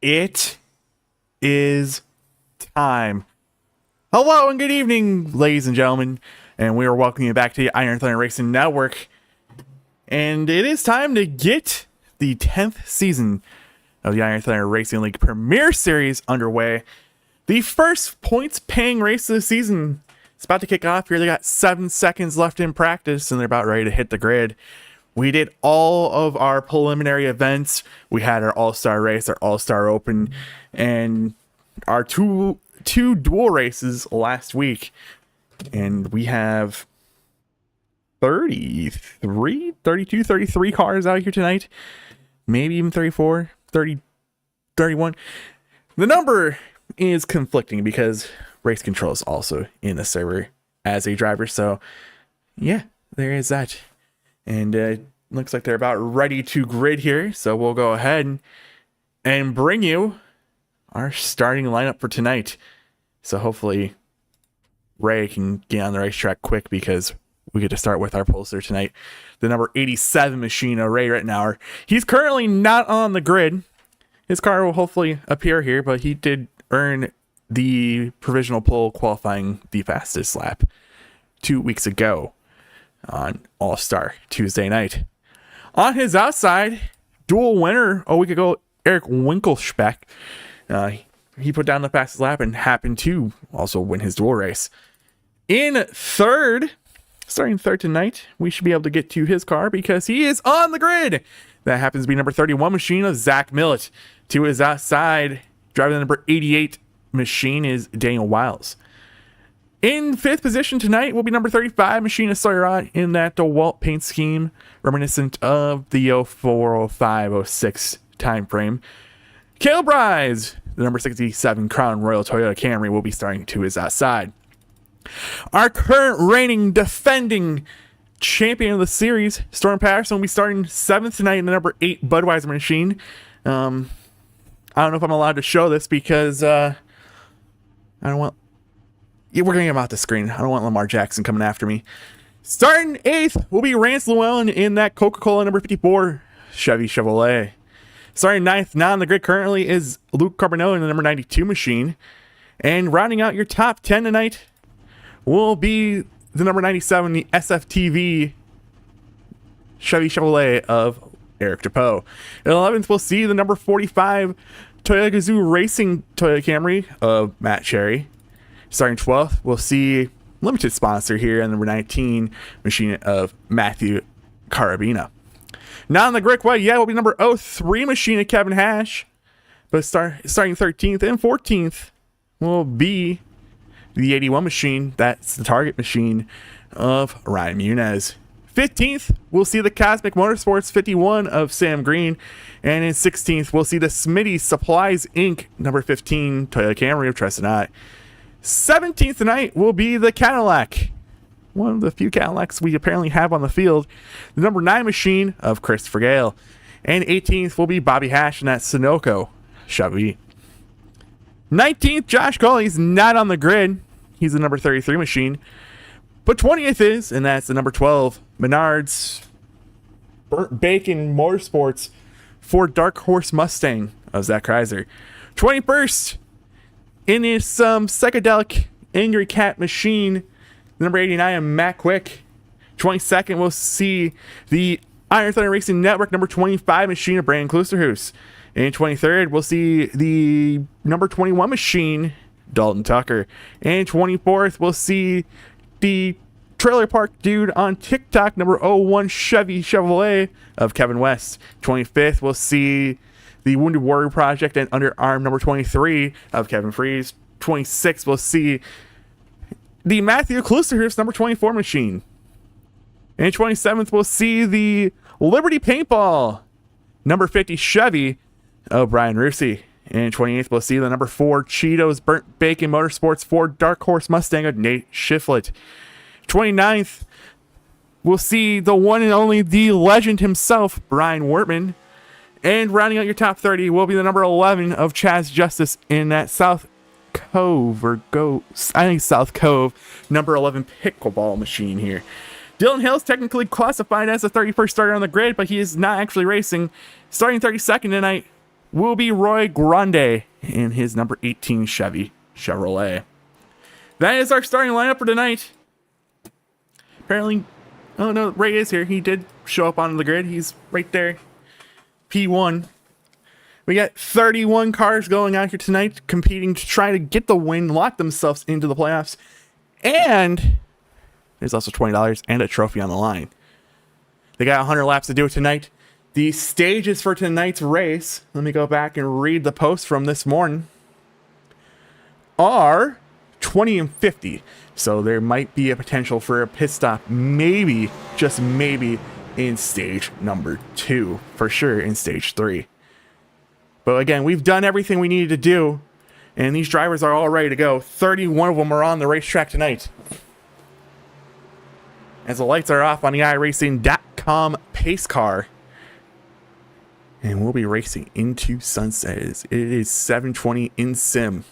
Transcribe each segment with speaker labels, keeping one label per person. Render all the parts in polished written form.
Speaker 1: It is time. Hello and good evening, ladies and gentlemen, and we are welcoming you back to the ITRL Racing Network. And it is time to get the 10th season of the ITRL Racing League Premier Series underway. The first points-paying race of the season is about to kick off here. They got 7 seconds left in practice, and they're about ready to hit the grid. We did all of our preliminary events. We had our All-Star race, our All-Star Open, and our two dual races last week. And we have 33 cars out here tonight. Maybe even 34, 30, 31. The number is conflicting because race control is also in the server as a driver. So, yeah, there is that. And looks like they're about ready to grid here. So we'll go ahead and bring you our starting lineup for tonight. So hopefully Ray can get on the racetrack quick because we get to start with our pollster tonight. The number 87 machine, Ray Rittenauer. He's currently not on the grid. His car will hopefully appear here, but he did earn the provisional pole qualifying the fastest lap 2 weeks ago on All-Star Tuesday night. On his outside, dual winner a week ago, Eric Winkelspeck. He put down the fastest lap and happened to also win his dual race. In third, starting third tonight, we should be able to get to his car because he is on the grid. That happens to be number 31 machine of Zach Millett. To his outside, driving the number 88 machine is Daniel Wiles. In fifth position tonight will be number 35 machine of Sawyer in that DeWalt paint scheme, reminiscent of the 04-05-06 time frame. Caleb Rise, the number 67 Crown Royal Toyota Camry, will be starting to his outside. Our current reigning defending champion of the series, Storm Patterson, will be starting 7th tonight in the number 8 Budweiser machine. I don't know if I'm allowed to show this because I don't want... Yeah, we're going to get him out the screen. I don't want Lamar Jackson coming after me. Starting 8th will be Rance Llewellyn in that Coca-Cola number 54 Chevy Chevrolet. Starting 9th, now on the grid currently, is Luke Carbonell in the number 92 machine. And rounding out your top 10 tonight will be the number 97, the SFTV Chevy Chevrolet of Eric DePoe. In 11th, we'll see the number 45 Toyota Gazoo Racing Toyota Camry of Matt Cherry. Starting 12th, we'll see limited sponsor here in number 19 machine of Matthew Carabina. Now on the grid, will be number 03 machine of Kevin Hash. But starting 13th and 14th will be the 81 machine. That's the target machine of Ryan Munez. 15th, we'll see the Cosmic Motorsports 51 of Sam Green. And in 16th, we'll see the Smitty Supplies Inc. number 15 Toyota Camry of Tristan Ott. 17th tonight will be the Cadillac, one of the few Cadillacs we apparently have on the field, the number 9 machine of Christopher Gale. And 18th will be Bobby Hash in that Sunoco Chevy. 19th, Josh Gully's not on the grid. He's the number 33 machine. But 20th is, and that's the number 12, Menards Burnt Bacon Motorsports Ford Dark Horse Mustang of Zach Kreiser. 21st, in his psychedelic Angry Cat machine, number 89 of Matt Quick. 22nd, we'll see the Iron Thunder Racing Network number 25 machine of Brandon Klusterhuis. And 23rd, we'll see the number 21 machine, Dalton Tucker. And 24th, we'll see the Trailer Park Dude on TikTok, number 01 Chevy Chevrolet of Kevin West. 25th, we'll see the Wounded Warrior Project and Underarm number 23 of Kevin Freeze. 26th, we'll see the Matthew Klusterhuis number 24 machine. And 27th, we'll see the Liberty Paintball number 50 Chevy of Brian Rusi. And 28th, we'll see the number 4 Cheetos Burnt Bacon Motorsports Ford Dark Horse Mustang of Nate Shiflett. 29th, we'll see the one and only, the legend himself, Brian Wortman. And rounding out your top 30 will be the number 11 of Chaz Justice in that South Cove, number 11 pickleball machine here. Dylan Hill's technically classified as the 31st starter on the grid, but he is not actually racing. Starting 32nd tonight will be Roy Grande in his number 18 Chevy Chevrolet. That is our starting lineup for tonight. Apparently, oh no, Ray is here. He did show up on the grid. He's right there. P1. We got 31 cars going out here tonight, competing to try to get the win, lock themselves into the playoffs. And there's also $20 and a trophy on the line. They got 100 laps to do it tonight. The stages for tonight's race, let me go back and read the post from this morning, are 20 and 50. So there might be a potential for a pit stop, maybe, just maybe, in stage number 2. For sure in stage 3. But again, we've done everything we needed to do, and these drivers are all ready to go. 31 of them are on the racetrack tonight. As the lights are off on the iRacing.com pace car. And we'll be racing into sunset. It is 7:20 in sim.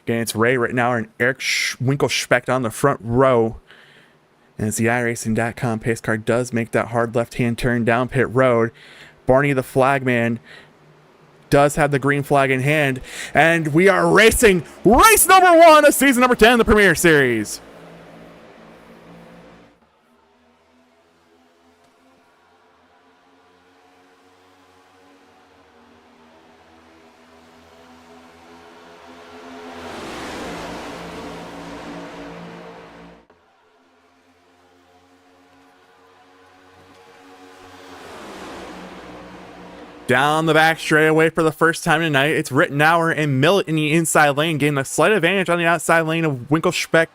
Speaker 1: Again, it's Ray right now and Eric Winkelspecht on the front row. And as the iRacing.com pace car does make that hard left-hand turn down pit road, Barney the flagman does have the green flag in hand. And we are racing race number 1 of season number 10 of the Premier Series. Down the back straightaway for the first time tonight, it's Rittenauer and Millet in the inside lane, getting a slight advantage on the outside lane of Winkelspecht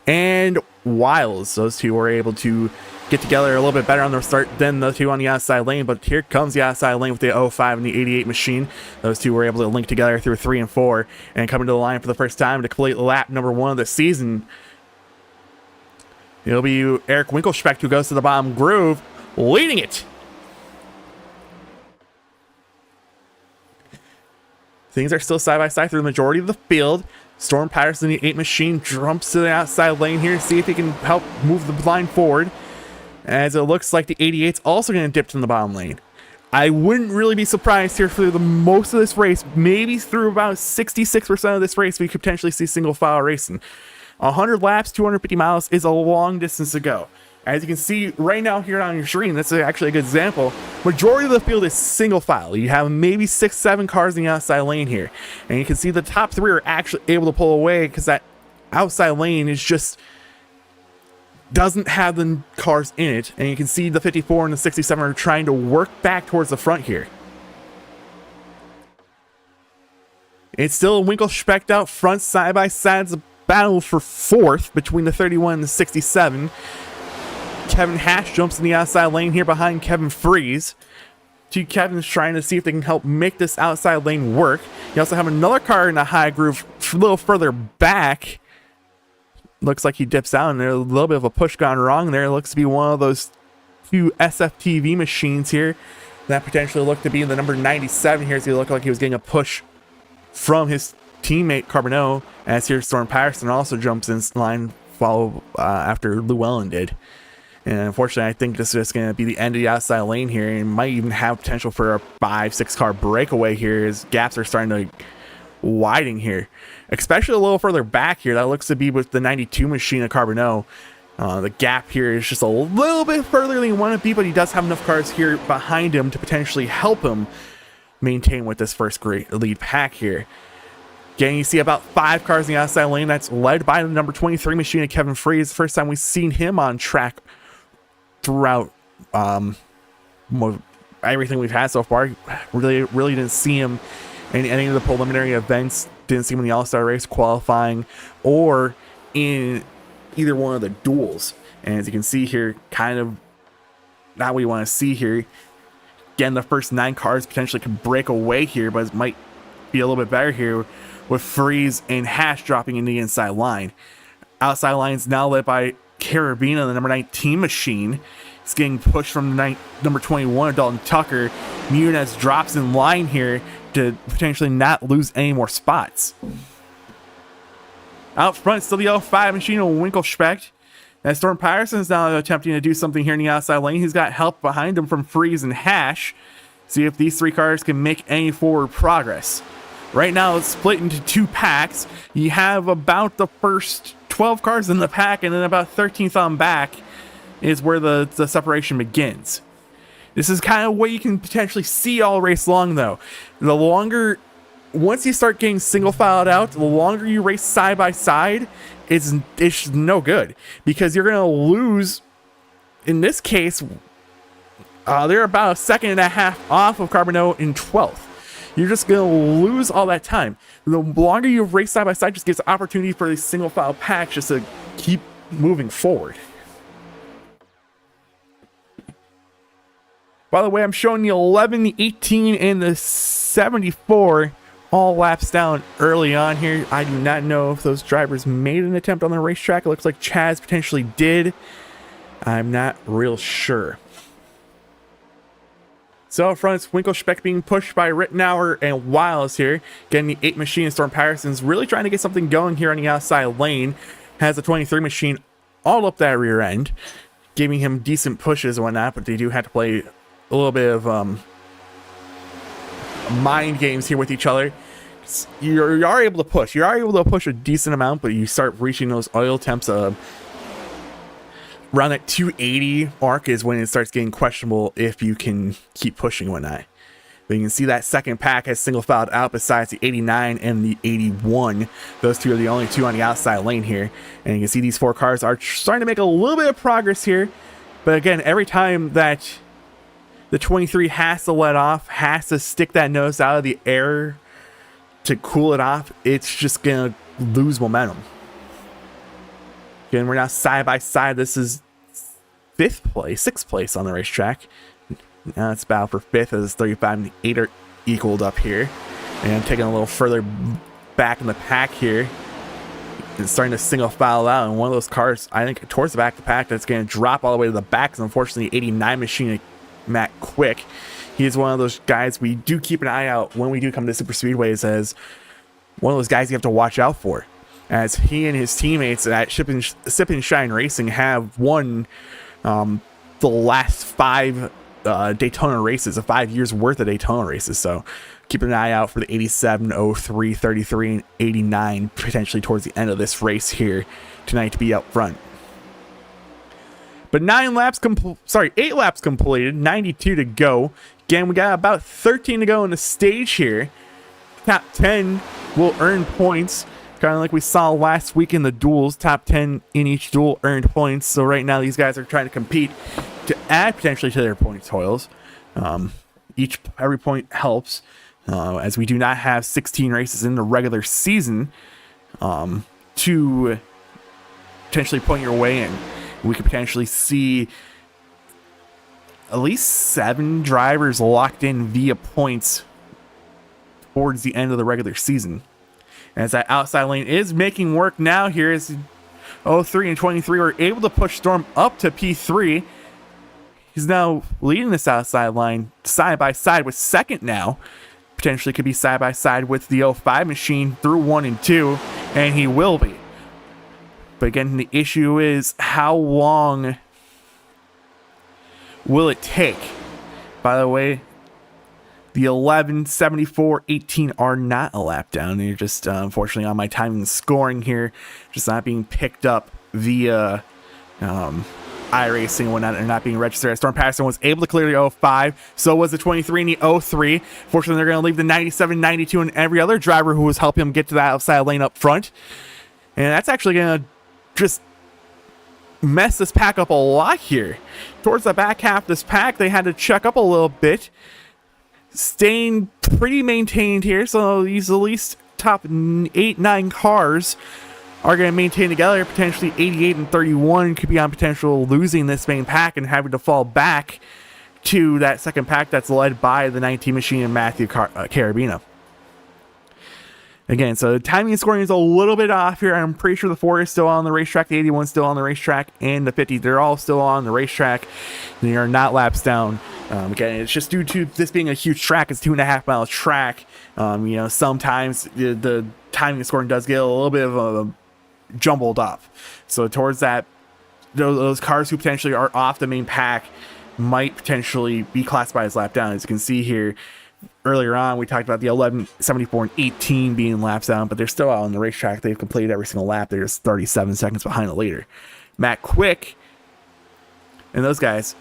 Speaker 1: and Wiles. Those two were able to get together a little bit better on the start than the two on the outside lane, but here comes the outside lane with the 05 and the 88 machine. Those two were able to link together through 3 and 4 and coming to the line for the first time to complete lap number 1 of the season. It'll be Eric Winkelspecht who goes to the bottom groove, leading it. Things are still side by side through the majority of the field. Storm Patterson, the 8 machine, jumps to the outside lane here to see if he can help move the line forward. As it looks like the 88's also going to dip in the bottom lane. I wouldn't really be surprised here for the most of this race. Maybe through about 66% of this race, we could potentially see single file racing. 100 laps, 250 miles is a long distance to go. As you can see right now here on your screen, that's actually a good example. Majority of the field is single file. You have maybe 6-7 cars in the outside lane here. And you can see the top 3 are actually able to pull away because that outside lane is just doesn't have the cars in it. And you can see the 54 and the 67 are trying to work back towards the front here. It's still a Winkelspecht out front, side by side. It's a battle for 4th between the 31 and the 67. Kevin Hash jumps in the outside lane here behind Kevin Freeze. Two Kevin's trying to see if they can help make this outside lane work. You also have another car in a high groove a little further back. Looks like he dips out, and there's a little bit of a push gone wrong there. It looks to be one of those 2 SFTV machines here that potentially look to be in the number 97 here. So he looked like he was getting a push from his teammate Carbonneau, as here Storm Patterson also jumps in line follow after Llewellyn did. And unfortunately, I think this is just going to be the end of the outside lane here, and might even have potential for a 5-6 car breakaway here as gaps are starting to widen here, especially a little further back here. That looks to be with the 92 machine of Carbonneau. The gap here is just a little bit further than you want to be, but he does have enough cars here behind him to potentially help him maintain with this first great lead pack here. Again, you see about 5 cars in the outside lane. That's led by the number 23 machine of Kevin Freeze. First time we've seen him on track throughout everything we've had so far. Really didn't see him in any of the preliminary events. Didn't see him in the All-Star race qualifying or in either one of the duels. And as you can see here, kind of not what you want to see here. Again, the first 9 cars potentially could break away here, but it might be a little bit better here with Freeze and Hash dropping in the inside line. Outside line's now led by Carabina, the number 19 machine. It's getting pushed from the number 21, Dalton Tucker. Munez drops in line here to potentially not lose any more spots. Out front, still the 05 machine of Winkelspecht. And Storm Patterson is now attempting to do something here in the outside lane. He's got help behind him from Freeze and Hash. See if these 3 cars can make any forward progress. Right now it's split into 2 packs. You have about the first 12 cars in the pack, and then about 13th on back is where the separation begins. This is kind of what you can potentially see all race long, though. The longer, once you start getting single filed out, the longer you race side by side, it's no good, because you're gonna lose. In this case, they're about a 1.5 seconds off of Carbonell in 12th. You're just gonna lose all that time. The longer you race side by side, just gives opportunity for these single file packs just to keep moving forward. By the way, I'm showing the 11, the 18, and the 74 all laps down early on here. I do not know if those drivers made an attempt on the racetrack. It looks like Chaz potentially did. I'm not real sure. So up front, it's Winkelspec being pushed by Rittenauer and Wiles here. Getting the 8 machine, Storm Patterson's really trying to get something going here on the outside lane. Has the 23 machine all up that rear end, giving him decent pushes and whatnot, but they do have to play a little bit of mind games here with each other. You are able to push. You are able to push a decent amount, but you start reaching those oil temps around that 280 mark is when it starts getting questionable if you can keep pushing or not. But you can see that second pack has single filed out besides the 89 and the 81. Those 2 are the only 2 on the outside lane here. And you can see these 4 cars are starting to make a little bit of progress here. But again, every time that the 23 has to let off, has to stick that nose out of the air to cool it off, it's just going to lose momentum. Again, we're now side by side. This is 6th place on the racetrack. Now it's battle for 5th as 35 and the 8 are equaled up here. And taking a little further back in the pack here. It's starting to single file out, and one of those cars, I think, towards the back of the pack, that's going to drop all the way to the back is unfortunately 89 machine Matt Quick. He is one of those guys we do keep an eye out when we do come to super speedways as one of those guys you have to watch out for, as he and his teammates at Sip and Shine Racing have won the last 5 Daytona races, 5 years worth of Daytona races. So keep an eye out for the 87, 03, 33, and 89 potentially towards the end of this race here tonight to be up front. But 8 laps completed, 92 to go. Again, we got about 13 to go in the stage here. Top 10 will earn points, kind of like we saw last week in the duels. Top 10 in each duel earned points. So right now these guys are trying to compete to add potentially to their point totals. Every point helps, as we do not have 16 races in the regular season to potentially point your way in. We could potentially see at least 7 drivers locked in via points towards the end of the regular season. As that outside lane is making work now here, as 03 and 23 were able to push Storm up to P3. He's now leading this outside line side by side with 2nd now. Potentially could be side by side with the 05 machine through 1 and 2, and he will be. But again, the issue is how long will it take? By the way, the 11, 74, 18 are not a lap down. They're just, unfortunately, on my timing and scoring here, just not being picked up via iRacing and whatnot. They're not being registered. Storm Patterson was able to clear the 05. So was the 23 and the 03. Fortunately, they're going to leave the 97, 92, and every other driver who was helping him get to that outside lane up front. And that's actually going to just mess this pack up a lot here. Towards the back half of this pack, they had to check up a little bit. Staying pretty maintained here, so these at least top 8-9 cars are going to maintain together. Potentially 88 and 31 could be on potential losing this main pack and having to fall back to that second pack that's led by the 19 machine and Matthew Carabina. Again, so the timing and scoring is a little bit off here. I'm pretty sure the 4 is still on the racetrack, the 81 is still on the racetrack, and the 50, they're all still on the racetrack. They are not laps down. Again, it's just due to this being a huge track. It's 2.5 mile track. Sometimes the timing and scoring does get a little bit of a jumbled up. So towards that, those cars who potentially are off the main pack might potentially be classified as lap down. As you can see here, earlier on, we talked about the 11, 74, and 18 being laps down, but they're still out on the racetrack. They've completed every single lap. They're just 37 seconds behind the leader. Matt Quick and those guys.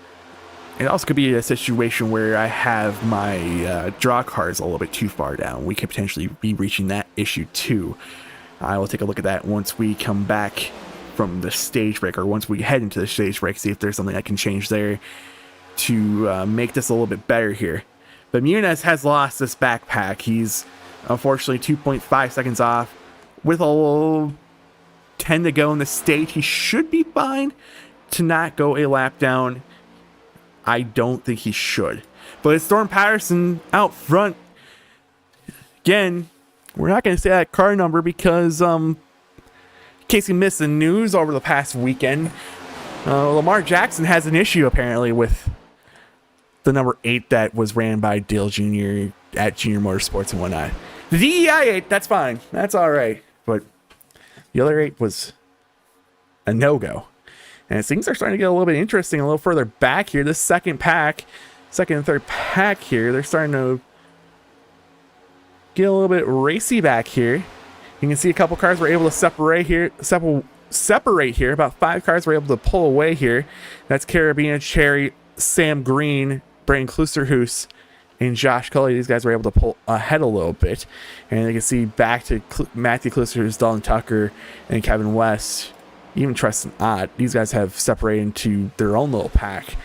Speaker 1: It also could be a situation where I have my draw cars a little bit too far down. We could potentially be reaching that issue too. I will take a look at that once we come back from the stage break, or once we head into the stage break, see if there's something I can change there to make this a little bit better here. But Muniz has lost this backpack. He's unfortunately 2.5 seconds off with a little 10 to go in the stage. He should be fine to not go a lap down. I don't think he should. But it's Storm Patterson out front. Again, we're not going to say that car number because in case you missed the news over the past weekend, Lamar Jackson has an issue apparently with the number 8 that was ran by Dale Jr. at Junior Motorsports and whatnot. The DEI 8, that's fine. That's all right. But the other 8 was a no-go. And things are starting to get a little bit interesting a little further back here. This second and third pack here, they're starting to get a little bit racy back here. You can see a couple cars were able to separate here. About 5 cars were able to pull away here. That's Carabiner, Cherry, Sam Green, Brandon Klusterhuis, and Josh Cully. These guys were able to pull ahead a little bit. And you can see back to Matthew Klusterhuis, Dalton Tucker, and Kevin West, even Tristan Ott. These guys have separated into their own little pack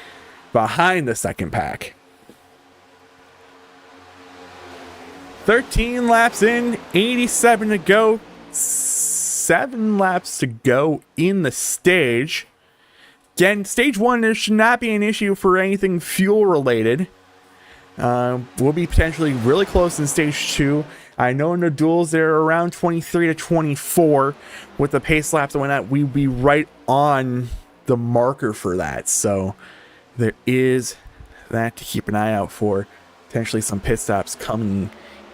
Speaker 1: behind the second pack. 13 laps in, 87 to go, 7 laps to go in the stage. Again, stage 1, there should not be an issue for anything fuel related. We'll be potentially really close in stage 2. I know in the duels they're around 23 to 24. With the pace laps and whatnot, we'd be right on the marker for that. So there is that to keep an eye out for. Potentially some pit stops coming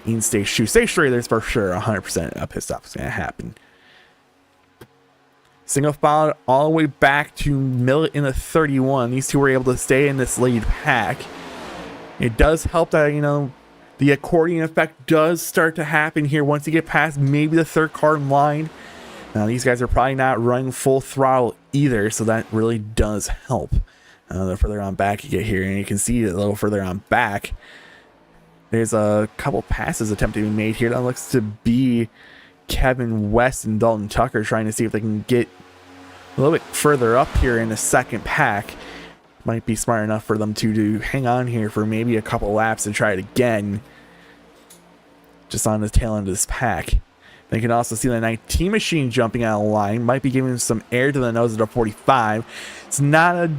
Speaker 1: in stage 2. Stage 3, there's for sure 100% a pit stop is going to happen. Single file all the way back to Millet in the 31. These two were able to stay in this lead pack. It does help that, the accordion effect does start to happen here once you get past maybe the third car in line. Now, these guys are probably not running full throttle either, so that really does help. The further on back you get here, and you can see a little further on back, there's a couple passes attempted to be made here. That looks to be Kevin West and Dalton Tucker trying to see if they can get a little bit further up here in the second pack. Might be smart enough for them to hang on here for maybe a couple laps and try it again just on the tail end of this pack. They can also see the 19 machine jumping out of line. Might be giving some air to the nose of the 45. It's not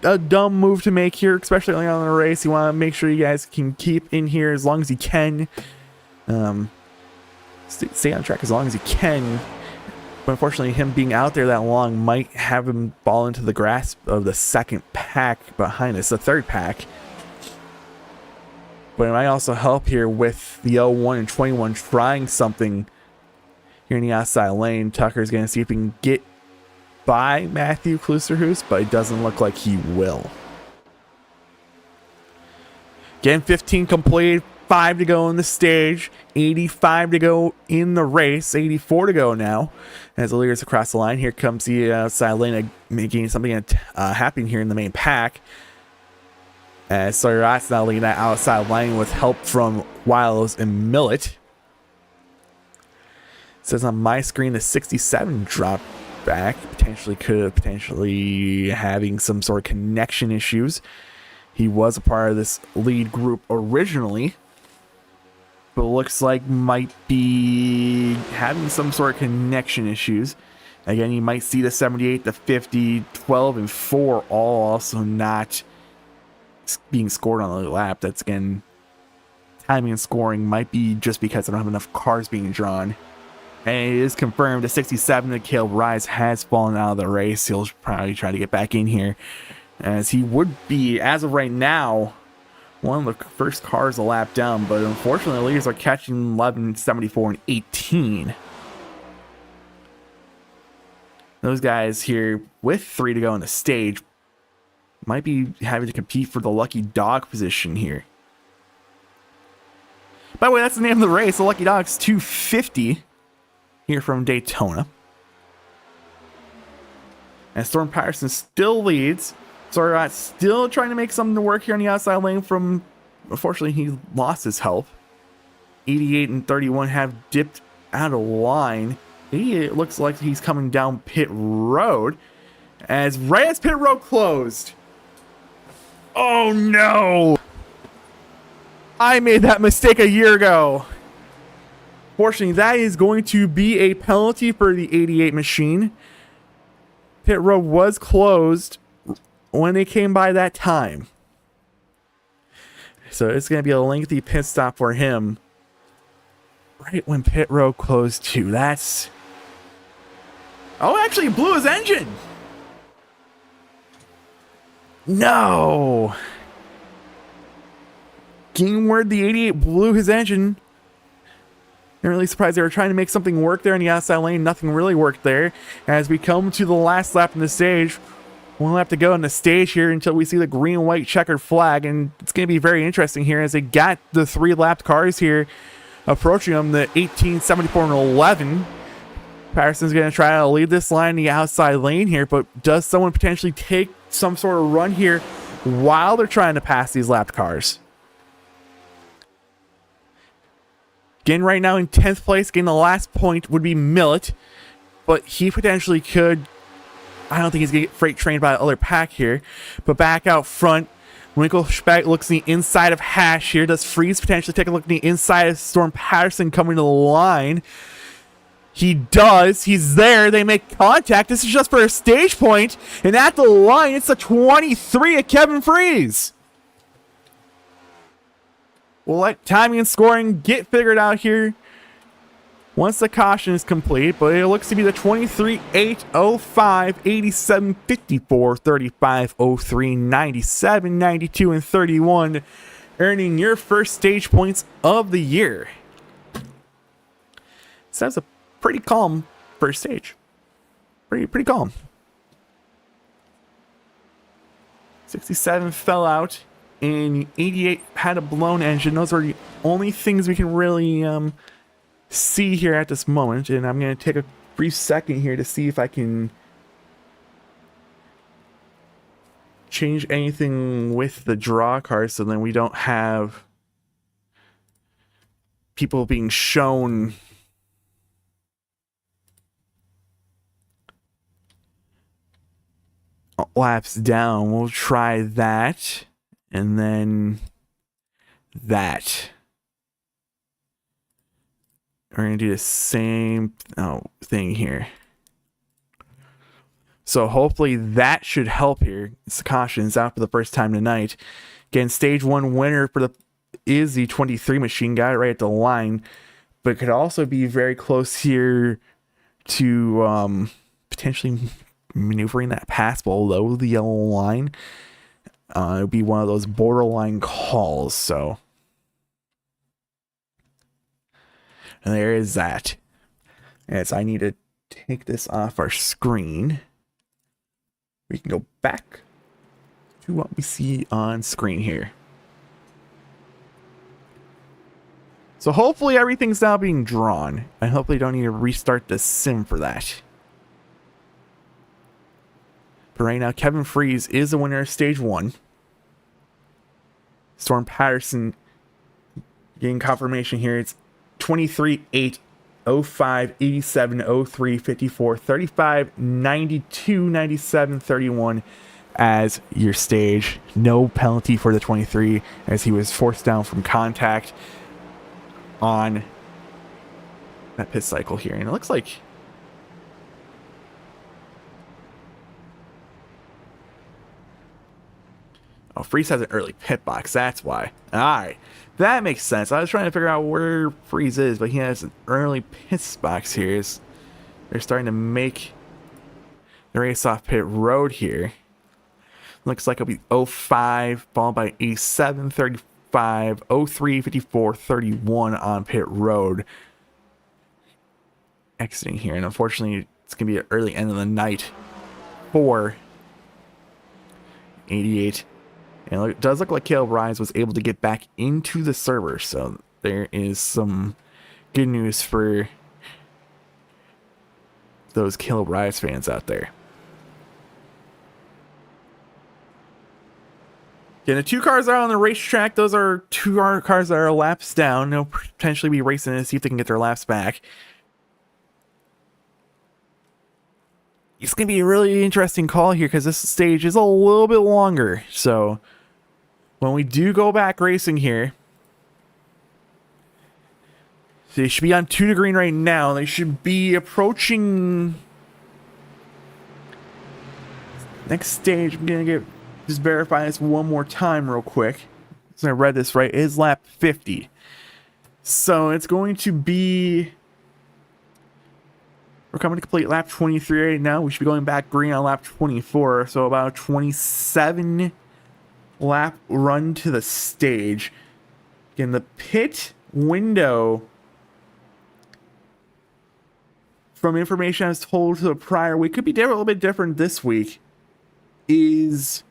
Speaker 1: a dumb move to make here, especially early on in the race. You want to make sure you guys can keep in here as long as you can. Stay on track as long as you can. But unfortunately, him being out there that long might have him fall into the grasp of the second pack behind us, the third pack. But it might also help here with the 01 and 21 trying something here in the outside lane. Tucker's going to see if he can get by Matthew Klusterhuis, but it doesn't look like he will. Again, 15 completed, 5 to go in the stage, 85 to go in the race, 84 to go now as the leaders across the line. Here comes the outside lane, making something happen here in the main pack. As Sawyer-Ott's now leading that outside line with help from Wiles and Millet. It says on my screen the 67 dropped back, potentially having some sort of connection issues. He was a part of this lead group originally, but looks like might be having some sort of connection issues. Again, you might see the 78, the 50, 12, and 4 all also not being scored on the lap. That's, again, timing and scoring might be just because I don't have enough cars being drawn. And it is confirmed the 67 that Caleb Rise has fallen out of the race. He'll probably try to get back in here, as he would be, as of right now, one of the first cars a lap down. But unfortunately, the leaders are catching 11, 74, and 18. Those guys here with 3 to go on the stage Might be having to compete for the lucky dog position here. By the way, that's the name of the race. The Lucky Dawgs 250 here from Daytona. And Storm Patterson still leads. Sorry, still trying to make something to work here on the outside lane from... Unfortunately, he lost his help. 88 and 31 have dipped out of line. 88 looks like he's coming down pit road. Right as pit road closed. Oh no! I made that mistake a year ago. Fortunately, that is going to be a penalty for the 88 machine. Pit road was closed when they came by that time. So it's going to be a lengthy pit stop for him. Right when pit road closed too. That's... Oh, actually blew his engine. No. Getting word the 88 blew his engine. I'm really surprised they were trying to make something work there in the outside lane. Nothing really worked there. As we come to the last lap in the stage, we'll have to go on the stage here until we see the green and white checkered flag. And it's going to be very interesting here as they got the 3-lapped cars here approaching them, the 18, 74, and 11. Patterson's going to try to lead this line in the outside lane here, but does someone potentially take some sort of run here while they're trying to pass these lapped cars? Again, right now in 10th place, getting the last point would be Millet, but he potentially could. I don't think he's going to get freight trained by the other pack here. But back out front, Winkelspect looks in the inside of Hash here. Does Freeze potentially take a look at the inside of Storm Patterson coming to the line? He does. He's there. They make contact. This is just for a stage point. And at the line, it's a 23 of Kevin Freeze. We'll let timing and scoring get figured out here once the caution is complete, but it looks to be the 23, 8, 05, 87, 54, 35, 03, 97, 92, and 31, earning your first stage points of the year. So that's a pretty calm first stage. Pretty calm. 67 fell out. And 88 had a blown engine. Those are the only things we can really see here at this moment. And I'm going to take a brief second here to see if I can change anything with the draw card so then we don't have people being shown laps down. We'll try that. And then that. We're going to do the same thing here. So hopefully that should help here. It's the cautions out for the first time tonight. Again, stage 1 winner is the 23 machine. Got it right at the line. But it could also be very close here to potentially maneuvering that pass below the yellow line. It would be one of those borderline calls, so. And there is that. As I need to take this off our screen. We can go back to what we see on screen here. So hopefully everything's now being drawn. I hopefully don't need to restart the sim for that. But right now, Kevin Freeze is the winner of stage 1. Storm Patterson getting confirmation here. It's 23, 8, 05, 87, 03, 54, 35, 92, 97, 31 as your stage. No penalty for the 23 as he was forced down from contact on that pit cycle here. And it looks like oh, Freeze has an early pit box. That's why. Alright. That makes sense. I was trying to figure out where Freeze is, but he has an early pit box here. They're starting to make the race off pit road here. Looks like it'll be 05, followed by 87, 35, 03, 54, 31 on pit road. Exiting here. And unfortunately, it's going to be an early end of the night for 88. And it does look like Caleb Rise was able to get back into the server. So there is some good news for those Caleb Rise fans out there. Yeah, the 2 cars are on the racetrack. Those are 2 cars that are laps down. They'll potentially be racing to see if they can get their laps back. It's going to be a really interesting call here because this stage is a little bit longer. So when we do go back racing here, they should be on 2 to green right now. They should be approaching next stage. I'm going to just verify this one more time real quick. So I read this right. It is lap 50. So it's going to be... We're coming to complete lap 23 right now. We should be going back green on lap 24. So about a 27 lap run to the stage. Again, the pit window, from information I was told to the prior week, could be a little bit different this week, is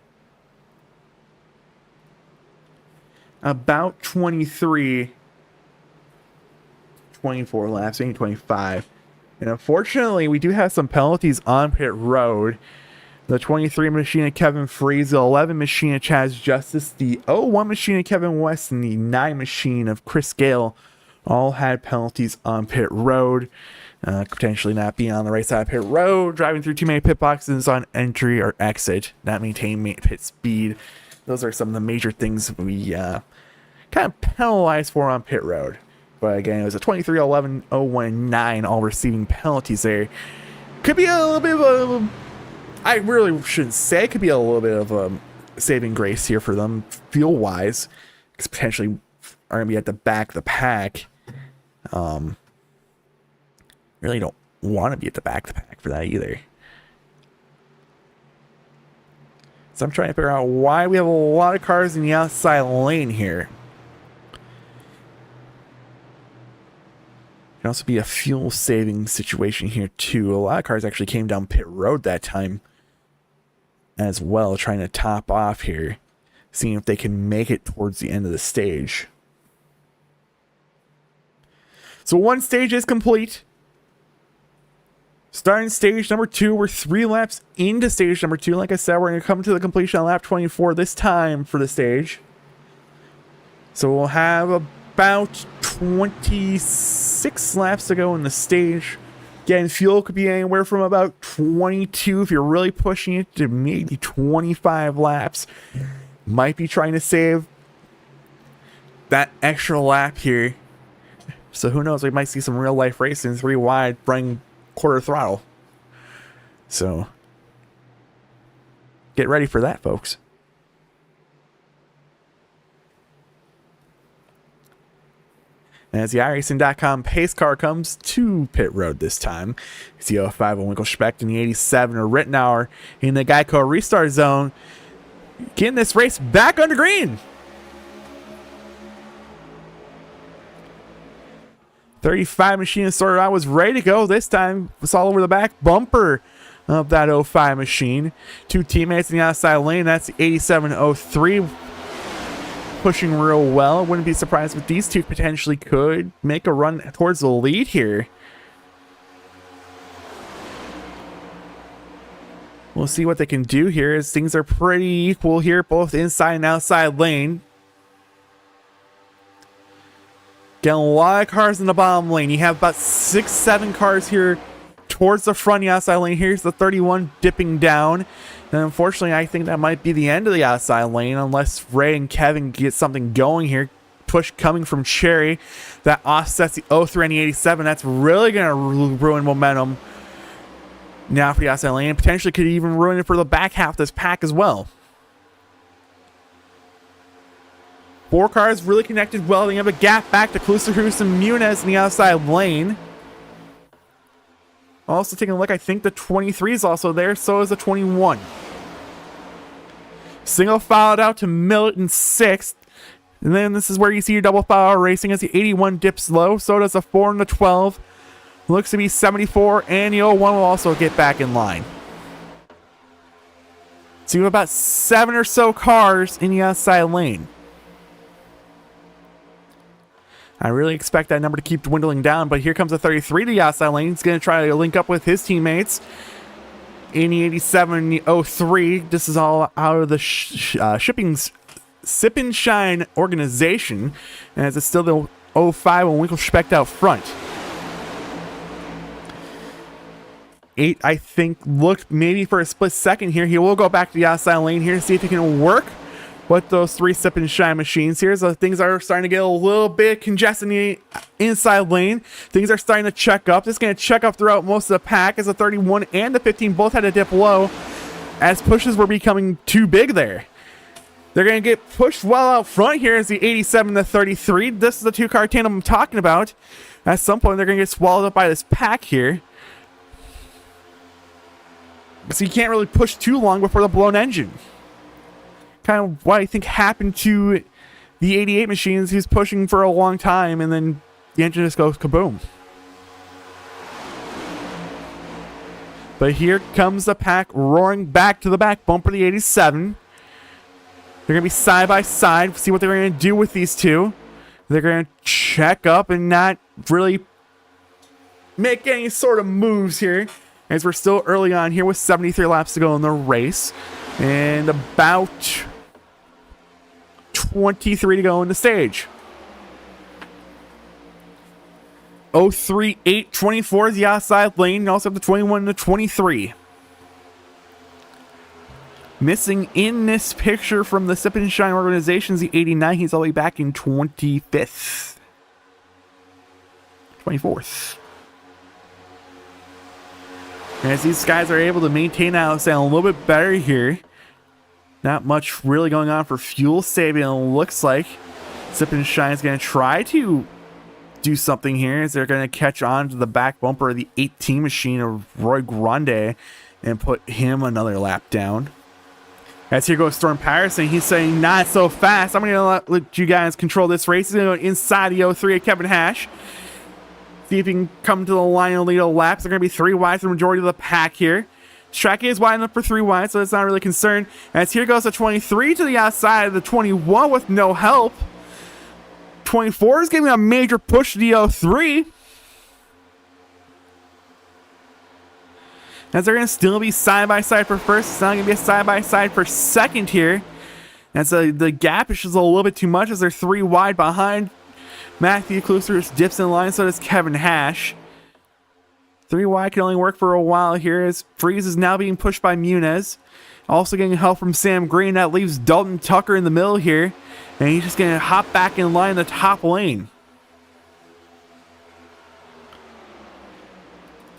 Speaker 1: about 24 laps, maybe 25. And unfortunately, we do have some penalties on pit road. The 23 machine of Kevin Freeze, the 11 machine of Chaz Justice, the 01 machine of Kevin West, and the 9 machine of Chris Gale all had penalties on pit road. Potentially not being on the right side of pit road, driving through too many pit boxes on entry or exit, not maintaining pit speed. Those are some of the major things we kind of penalized for on pit road. But again, it was a 23, 11, 01, 9, all receiving penalties there. Could be a little bit of a... I really shouldn't say it could be a little bit of a saving grace here for them, fuel-wise. Because potentially are going to be at the back of the pack. Really don't want to be at the back of the pack for that either. So I'm trying to figure out why we have a lot of cars in the outside lane here. Can also be a fuel saving situation here too. A lot of cars actually came down pit road that time as well, trying to top off here, seeing if they can make it towards the end of the stage. So one stage is complete. Starting stage number 2, we're 3 laps into stage number 2. Like I said, we're going to come to the completion on lap 24 this time for the stage. So we'll have about 26 laps to go in the stage. Again, fuel could be anywhere from about 22 if you're really pushing it to maybe 25 laps. Might be trying to save that extra lap here. So who knows, we might see some real life racing 3 wide running quarter throttle. So get ready for that, folks. As the iRacing.com pace car comes to pit road this time, it's the 05 of Winkelspecht and the 87 of Rittenauer in the Geico restart zone, getting this race back under green. 35 machine started out, was ready to go this time. It's all over the back bumper of that 05 machine. 2 teammates in the outside lane. That's the 8703. Pushing real well. Wouldn't be surprised if these 2 potentially could make a run towards the lead here. We'll see what they can do here, as things are pretty equal here, both inside and outside lane. Getting a lot of cars in the bottom lane. You have about 6-7 cars here towards the front, the outside lane. Here's the 31 dipping down. And unfortunately, I think that might be the end of the outside lane unless Ray and Kevin get something going here. Push coming from Cherry. That offsets the 03 and the 87. That's really going to ruin momentum now for the outside lane. Potentially could even ruin it for the back half of this pack as well. 4 cars really connected well. They have a gap back to Klusterhus and Muniz in the outside lane. Also taking a look, I think the 23 is also there. So is the 21. Single fouled out to Millet in 6th. And then this is where you see your double foul racing as the 81 dips low. So does the 4 and the 12. Looks to be 74. And the 01 will also get back in line. So you have about 7 or so cars in the outside lane. I really expect that number to keep dwindling down, but here comes a 33 to the outside lane. He's going to try to link up with his teammates in the 87, the 03. This is all out of the Sip and Shine organization, and it's still the 05 and Winkelspect out front. 8, I think, looked maybe for a split second here. He will go back to the outside lane here to see if he can work with those 3 Sip and Shine machines here. So things are starting to get a little bit congested in the inside lane. Things are starting to check up. This is going to check up throughout most of the pack as the 31 and the 15 both had to dip low as pushes were becoming too big there. They're going to get pushed well out front here as the 87 and the 33. This is the 2-car tandem I'm talking about. At some point, they're going to get swallowed up by this pack here. So you can't really push too long before the blown engine. Kind of what I think happened to the 88 machines. He's pushing for a long time and then the engine just goes kaboom. But here comes the pack roaring back to the back bumper, the 87. They're going to be side by side, see what they're going to do with these two. They're going to check up and not really make any sort of moves here, as we're still early on here with 73 laps to go in the race. And about 23 to go in the stage. 03, 8, 24 is the outside lane. You also have the 21 and the 23. Missing in this picture from the Sip and Shine organizations, the 89. He's all the way back in 25th. 24th. As these guys are able to maintain outside a little bit better here. Not much really going on for fuel saving, it looks like. Sip and Shine is going to try to do something here as they're going to catch on to the back bumper of the 18 machine of Roy Grande and put him another lap down. As here goes Storm Patterson, he's saying not so fast. I'm going to let you guys control this race. He's going to go inside the 03 of Kevin Hash. See if he can come to the line and lead a lap. They're going to be 3 wide for the majority of the pack here. Track is wide enough for 3 wide, so it's not really a concern. As here goes the 23 to the outside of the 21 with no help. 24 is giving a major push to the 03. As they're going to still be side by side for first. It's not going to be a side by side for second here. And so the gap is just a little bit too much as they're 3 wide behind. Matthew Klusser dips in line, so does Kevin Hash. 3 wide can only work for a while here as Freeze is now being pushed by Muniz. Also getting help from Sam Green. That leaves Dalton Tucker in the middle here. And he's just going to hop back in line in the top lane.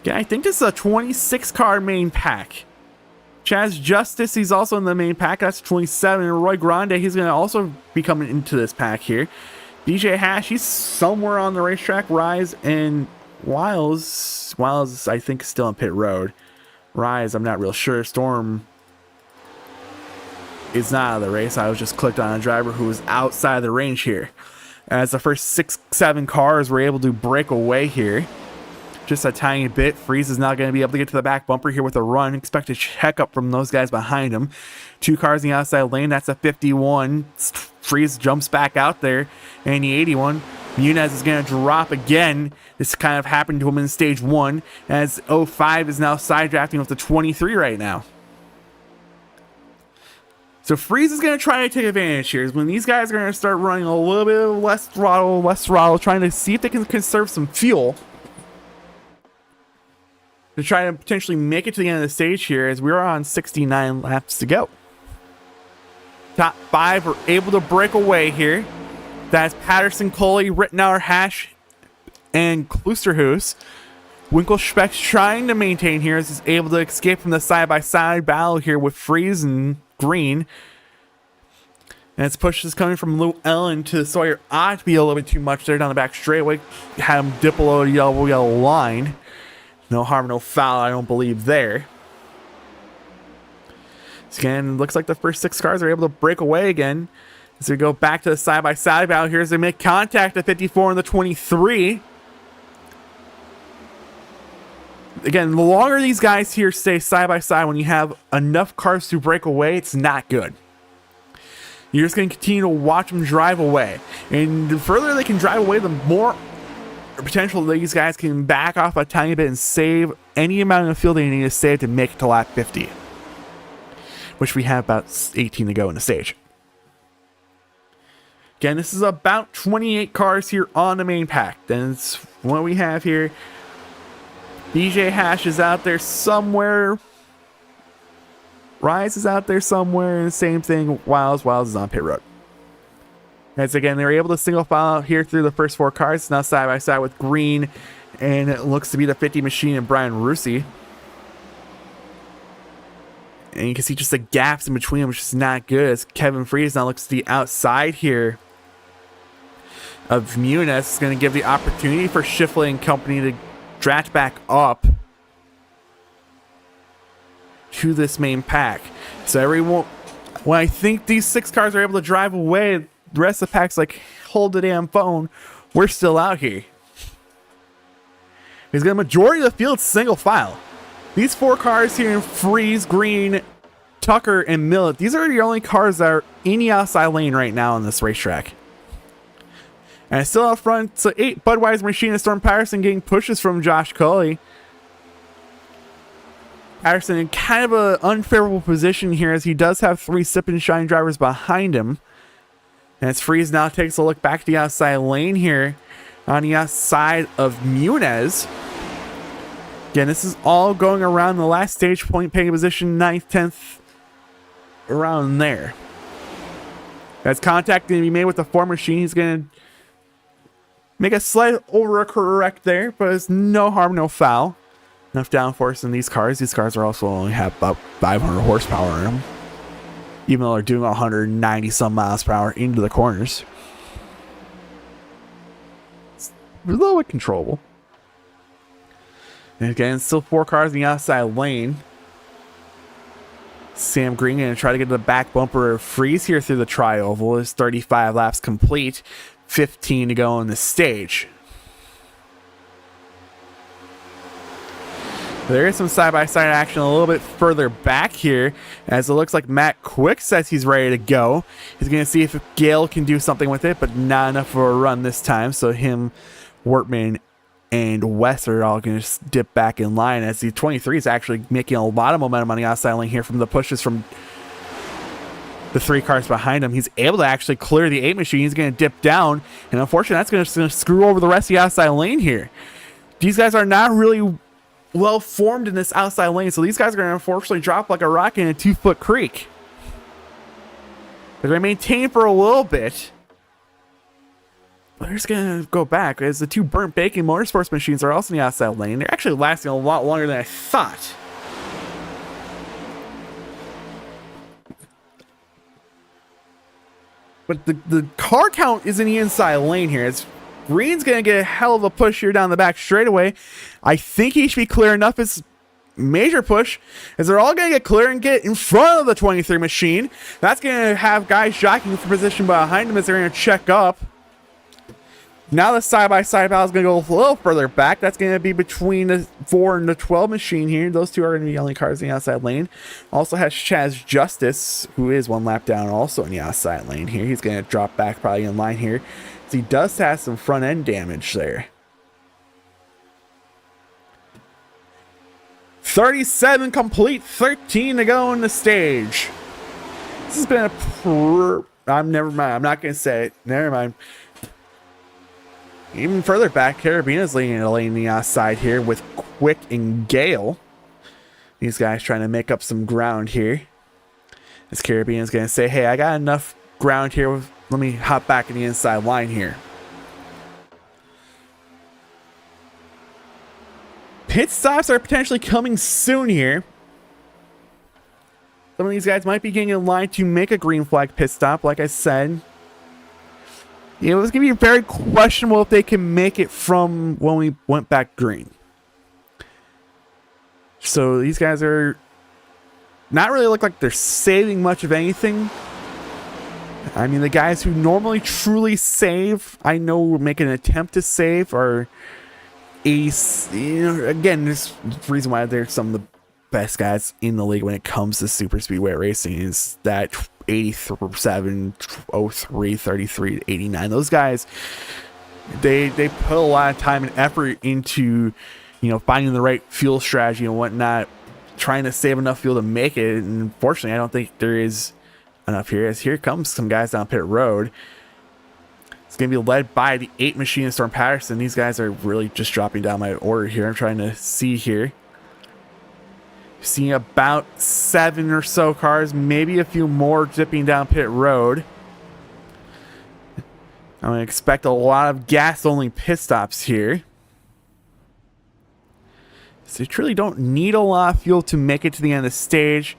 Speaker 1: Yeah, I think this is a 26 car main pack. Chaz Justice, he's also in the main pack. That's 27. And Roy Grande, he's going to also be coming into this pack here. DJ Hash, he's somewhere on the racetrack. Rise and Wiles, I think, is still on pit road. Rise, I'm not real sure. Storm is not out of the race. I was just clicked on a driver who was outside the range here. As the first 6, 7 cars were able to break away here. Just a tiny bit. Freeze is not going to be able to get to the back bumper here with a run. Expect a check up from those guys behind him. 2 cars in the outside lane. That's a 51. Freeze jumps back out there. And the 81. Muniz is going to drop again. This kind of happened to him in stage 1. As 05 is now side drafting with the 23 right now. So Freeze is going to try to take advantage here. When these guys are going to start running a little bit less throttle, trying to see if they can conserve some fuel. To try to potentially make it to the end of the stage here as we're on 69 laps to go. Top 5 are able to break away here. That's Patterson, Coley, Rittenauer, Hash, and Klusterhuis. Winkelspect trying to maintain here as he's able to escape from the side-by-side battle here with Freeze and Green. And its push is coming from Lou Ellen to Sawyer. Ought to be a little bit too much there down the back straightaway. Had him dip below the yellow line. No harm, no foul, I don't believe there. Again, looks like the first 6 cars are able to break away again. As we go back to the side-by-side battle here as they make contact at 54 and the 23. Again, the longer these guys here stay side by side, when you have enough cars to break away, it's not good. You're just going to continue to watch them drive away. And the further they can drive away, the more potential these guys can back off a tiny bit and save any amount of fuel they need to save to make it to lap 50. Which we have about 18 to go in the stage. Again, this is about 28 cars here on the main pack. Then it's what we have here. BJ Hash is out there somewhere. Rise is out there somewhere. And the same thing, Wiles is on pit road. As again, they were able to single file out here through the first 4 cars. Now side by side with Green. And it looks to be the 50 machine and Brian Russi. And you can see just the gaps in between them, which is not good. As Kevin Freeze now looks to the outside here of Muniz. Is going to give the opportunity for Schiffley and company to draft back up to this main pack. So everyone, when I think these 6 cars are able to drive away, the rest of the pack's like, hold the damn phone. We're still out here. He's got a majority of the field single file. These 4 cars here, Freeze, Green, Tucker, and Millet, these are the only cars that are in the outside lane right now on this racetrack. And still out front, so 8 Budweiser Machine and Storm Patterson getting pushes from Josh Cully. Patterson in kind of an unfavorable position here, as he does have 3 Sip and Shine drivers behind him. And as Freeze now takes a look back to the outside lane here on the outside of Muniz. Again, this is all going around the last stage, point paying position 9th, 10th, around there. As contact going to be made with the 4 machine, he's going to make a slight overcorrect there, but it's no harm, no foul. Enough downforce in these cars. These cars are also only have about 500 horsepower in them, even though they're doing 190 some miles per hour into the corners. It's a little bit controllable. And again, still 4 cars in the outside lane. Sam Green going to try to get the back bumper of Freeze here through the tri-oval. Is 35 laps complete. 15 to go on the stage. There is some side-by-side action a little bit further back here, as it looks like Matt Quick says he's ready to go. He's going to see if Gale can do something with it, but not enough for a run this time. So him, Wortman, and West are all going to dip back in line, as the 23 is actually making a lot of momentum on the outside lane here from the pushes from the 3 cars behind him. He's able to actually clear the 8 machine. He's going to dip down, and unfortunately that's going to screw over the rest of the outside lane here. These guys are not really well formed in this outside lane, so these guys are going to unfortunately drop like a rock in a 2-foot creek. They're going to maintain for a little bit, but they're just going to go back, as the 2 Burnt Bacon Motorsports machines are also in the outside lane. They're actually lasting a lot longer than I thought. But the car count is in the inside lane here. It's Green's going to get a hell of a push here down the back straightaway. I think he should be clear enough. It's major push, as they're all going to get clear and get in front of the 23 machine. That's going to have guys jockeying for position behind him as they're going to check up. Now the side-by-side battle is going to go a little further back. That's going to be between the 4 and the 12 machine here. Those 2 are going to be the only cars in the outside lane. Also has Chaz Justice, who is 1 lap down, also in the outside lane here. He's going to drop back probably in line here. So he does have some front end damage there. 37 complete, 13 to go on the stage. This has been never mind. I'm not going to say it. Never mind. Even further back, Carabina's leading the lane on the outside here with Quick and Gale. These guys trying to make up some ground here. As Carabina's going to say, hey, I got enough ground here. Let me hop back in the inside line here. Pit stops are potentially coming soon here. Some of these guys might be getting in line to make a green flag pit stop, like I said. It was going to be very questionable if they can make it from when we went back green. So these guys are not really look like they're saving much of anything. I mean, the guys who normally truly save, I know will make an attempt to save, are ace. Again, this reason why they're some of the best guys in the league when it comes to super speedway racing is that 87, 03, 33, 89. Those guys, they put a lot of time and effort into, finding the right fuel strategy and whatnot, trying to save enough fuel to make it. And unfortunately, I don't think there is enough here. As here comes some guys down pit road. It's going to be led by the 8 machine and Storm Patterson. These guys are really just dropping down my order here. I'm trying to see here. Seeing about 7 or so cars, maybe a few more dipping down pit road. I'm going to expect a lot of gas-only pit stops here. So you truly don't need a lot of fuel to make it to the end of the stage.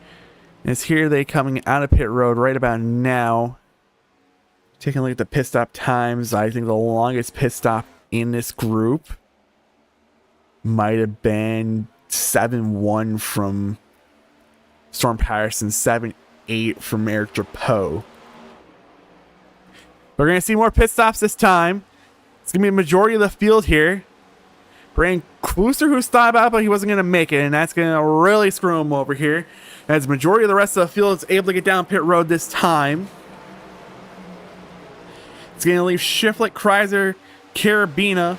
Speaker 1: And it's here they coming out of pit road right about now. Taking a look at the pit stop times, I think the longest pit stop in this group might have been 7-1 from Storm Patterson, 7-8 from Eric Drapeau. We're going to see more pit stops this time. It's going to be a majority of the field here. Brandon Kluser, who thought about it, but he wasn't going to make it, and that's going to really screw him over here. As the majority of the rest of the field is able to get down pit road this time. It's going to leave Shiflett, Kreiser, Carabina,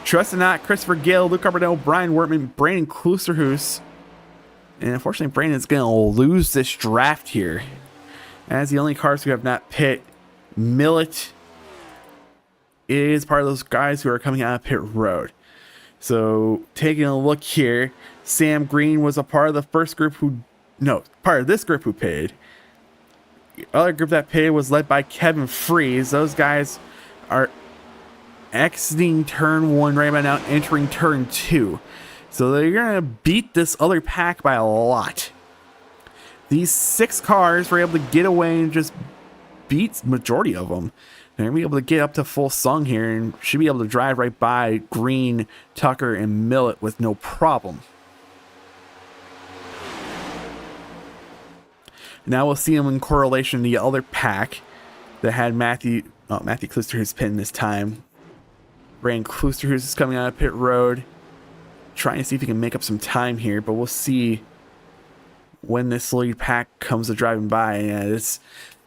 Speaker 1: Trustinot, Christopher Gale, Luke Carbonell, Brian Wortman, Brandon Klusterhoos. And unfortunately, Brandon's going to lose this draft here. As the only cars who have not pit, Millet is part of those guys who are coming out of pit road. So taking a look here, Sam Green was a part of the first group part of this group who pitted. The other group that pitted was led by Kevin Freeze. Those guys are exiting turn 1 right about now, entering turn 2. So they're going to beat this other pack by a lot. These 6 cars were able to get away and just beat majority of them. They're going to be able to get up to full sung here and should be able to drive right by Green, Tucker, and Millet with no problem. Now we'll see them in correlation to the other pack that had Matthew Klusterhoos pitting this time. Brandon Klusterhoos is coming out of pit road, trying to see if he can make up some time here, but we'll see when this lead pack comes to driving by. Yeah,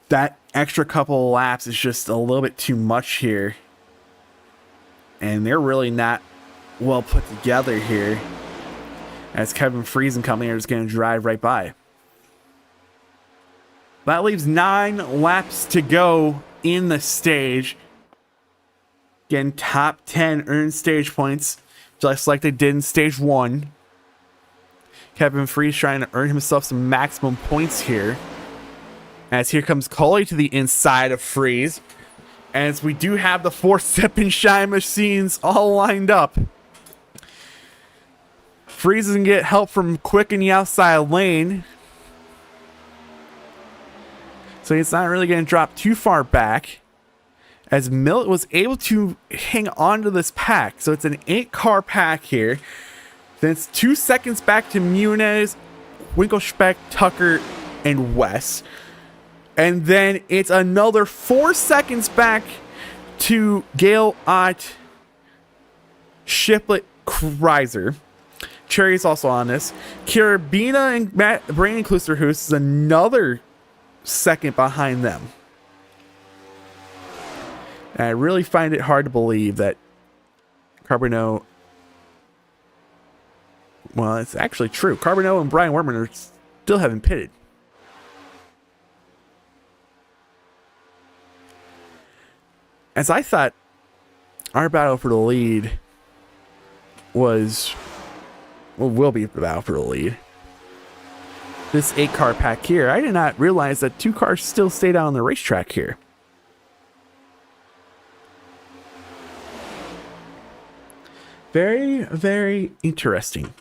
Speaker 1: that extra couple of laps is just a little bit too much here, and they're really not well put together here, as Kevin Freeze and company are just going to drive right by. That leaves 9 laps to go in the stage. Again, top 10 earned stage points, just like they did in stage 1. Kevin Freeze trying to earn himself some maximum points here. As here comes Coley to the inside of Freeze. As we do have the 4 Sip and Shine machines all lined up. Freeze doesn't get help from Quick in the outside lane. So it's not really going to drop too far back, as Millet was able to hang on to this pack. So it's an 8-car pack here. Then it's 2 seconds back to Muniz, Winkelspeck, Tucker, and West. And then it's another 4 seconds back to Gale, Ott, Shiflett, Kreiser. Cherry's also on this. Carabina and Brandon Klusterhoos is another second behind them. And I really find it hard to believe that Carbonneau, well, it's actually true. Carbonneau and Brian Wortman are still haven't pitted. As I thought our battle for the lead will be the battle for the lead. This 8-car pack here, I did not realize that 2 cars still stayed out on the racetrack here. Very, very interesting.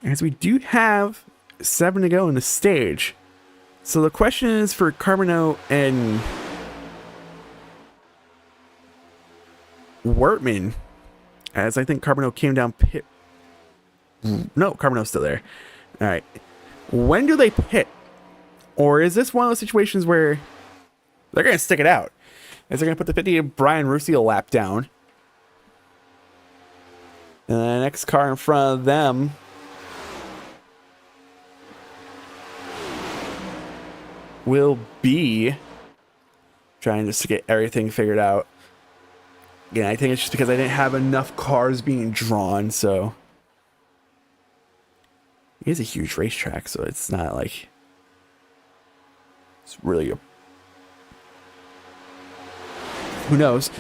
Speaker 1: As we do have 7 to go in the stage. So the question is for Carbonneau and Wortman, as I think Carbonneau came down pit. No, Carbonneau's still there. All right. When do they pit? Or is this one of those situations where they're going to stick it out? Is they're going to put the 50 of Brian Russi a lap down And the next car in front of them will be trying just to get everything figured out. Again, I think it's just because I didn't have enough cars being drawn, so it is a huge racetrack, so it's not like it's really a, who knows.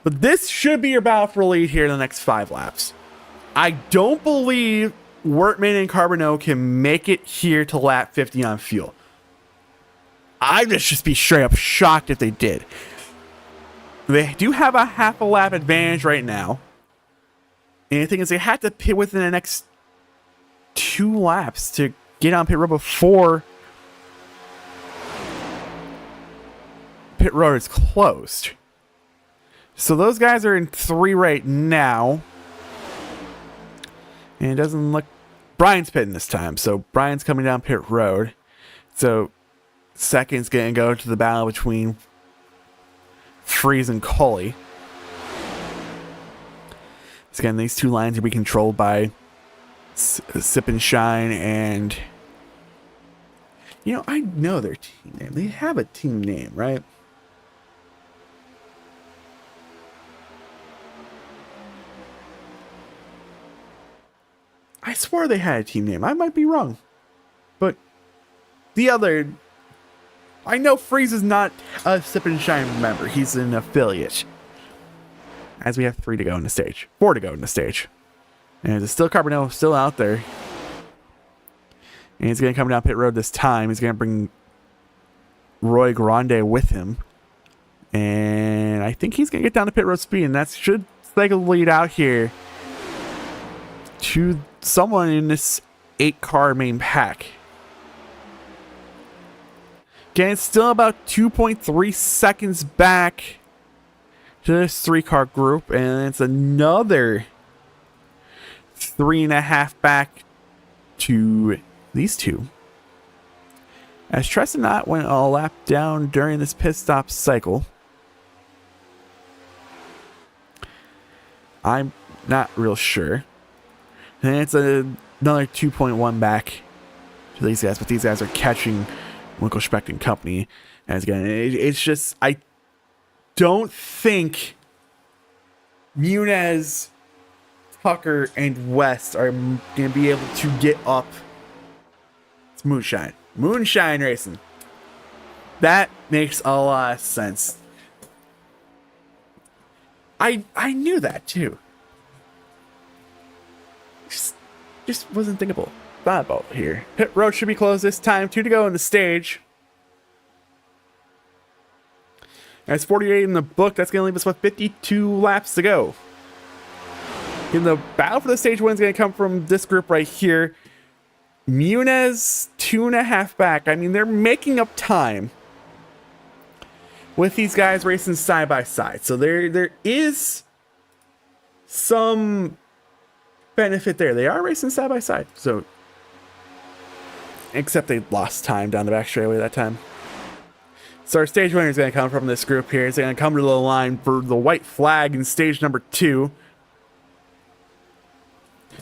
Speaker 1: But this should be your battle for lead here in the next 5 laps. I don't believe Wortman and Carbonell can make it here to lap 50 on fuel. I'd just be straight up shocked if they did. They do have a half a lap advantage right now. And the thing is, they have to pit within the next 2 laps to get on pit road before pit road is closed. So those guys are in 3 right now. And it doesn't look... Brian's pitting this time, so Brian's coming down pit road. So second's going to go to the battle between Freeze and Cully. So again, these 2 lines will be controlled by Sip and Shine and... You know, I know their team name. They have a team name, right? I swore they had a team name. I might be wrong. But the other... I know Freeze is not a Sip and Shine member. He's an affiliate. As we have 3 to go in the stage. 4 to go in the stage. And there's still Carbonell still out there. And he's going to come down pit road this time. He's going to bring Roy Grande with him. And I think he's going to get down to pit road speed. And that should take a lead out here to someone in this 8-car main pack. Again, it's still about 2.3 seconds back to this 3-car group, and it's another 3.5 back to these 2. As Tressenot went a lap down during this pit stop cycle. I'm not real sure. And it's another 2.1 back to these guys, but these guys are catching Winkelspecht and company. As again, it's just, I don't think Muniz, Tucker, and West are going to be able to get up. It's Moonshine. Moonshine Racing. That makes a lot of sense. I knew that too. Just wasn't thinkable. Thought about here. Pit road should be closed this time. 2 to go in the stage. That's 48 in the book. That's going to leave us with 52 laps to go. In the battle for the stage win is going to come from this group right here. Muniz 2.5 back. I mean, they're making up time with these guys racing side by side. So there is some benefit there. They are racing side by side. So, except they lost time down the back straightaway that time. So our stage winner is going to come from this group here. It's going to come to the line for the white flag in stage number 2.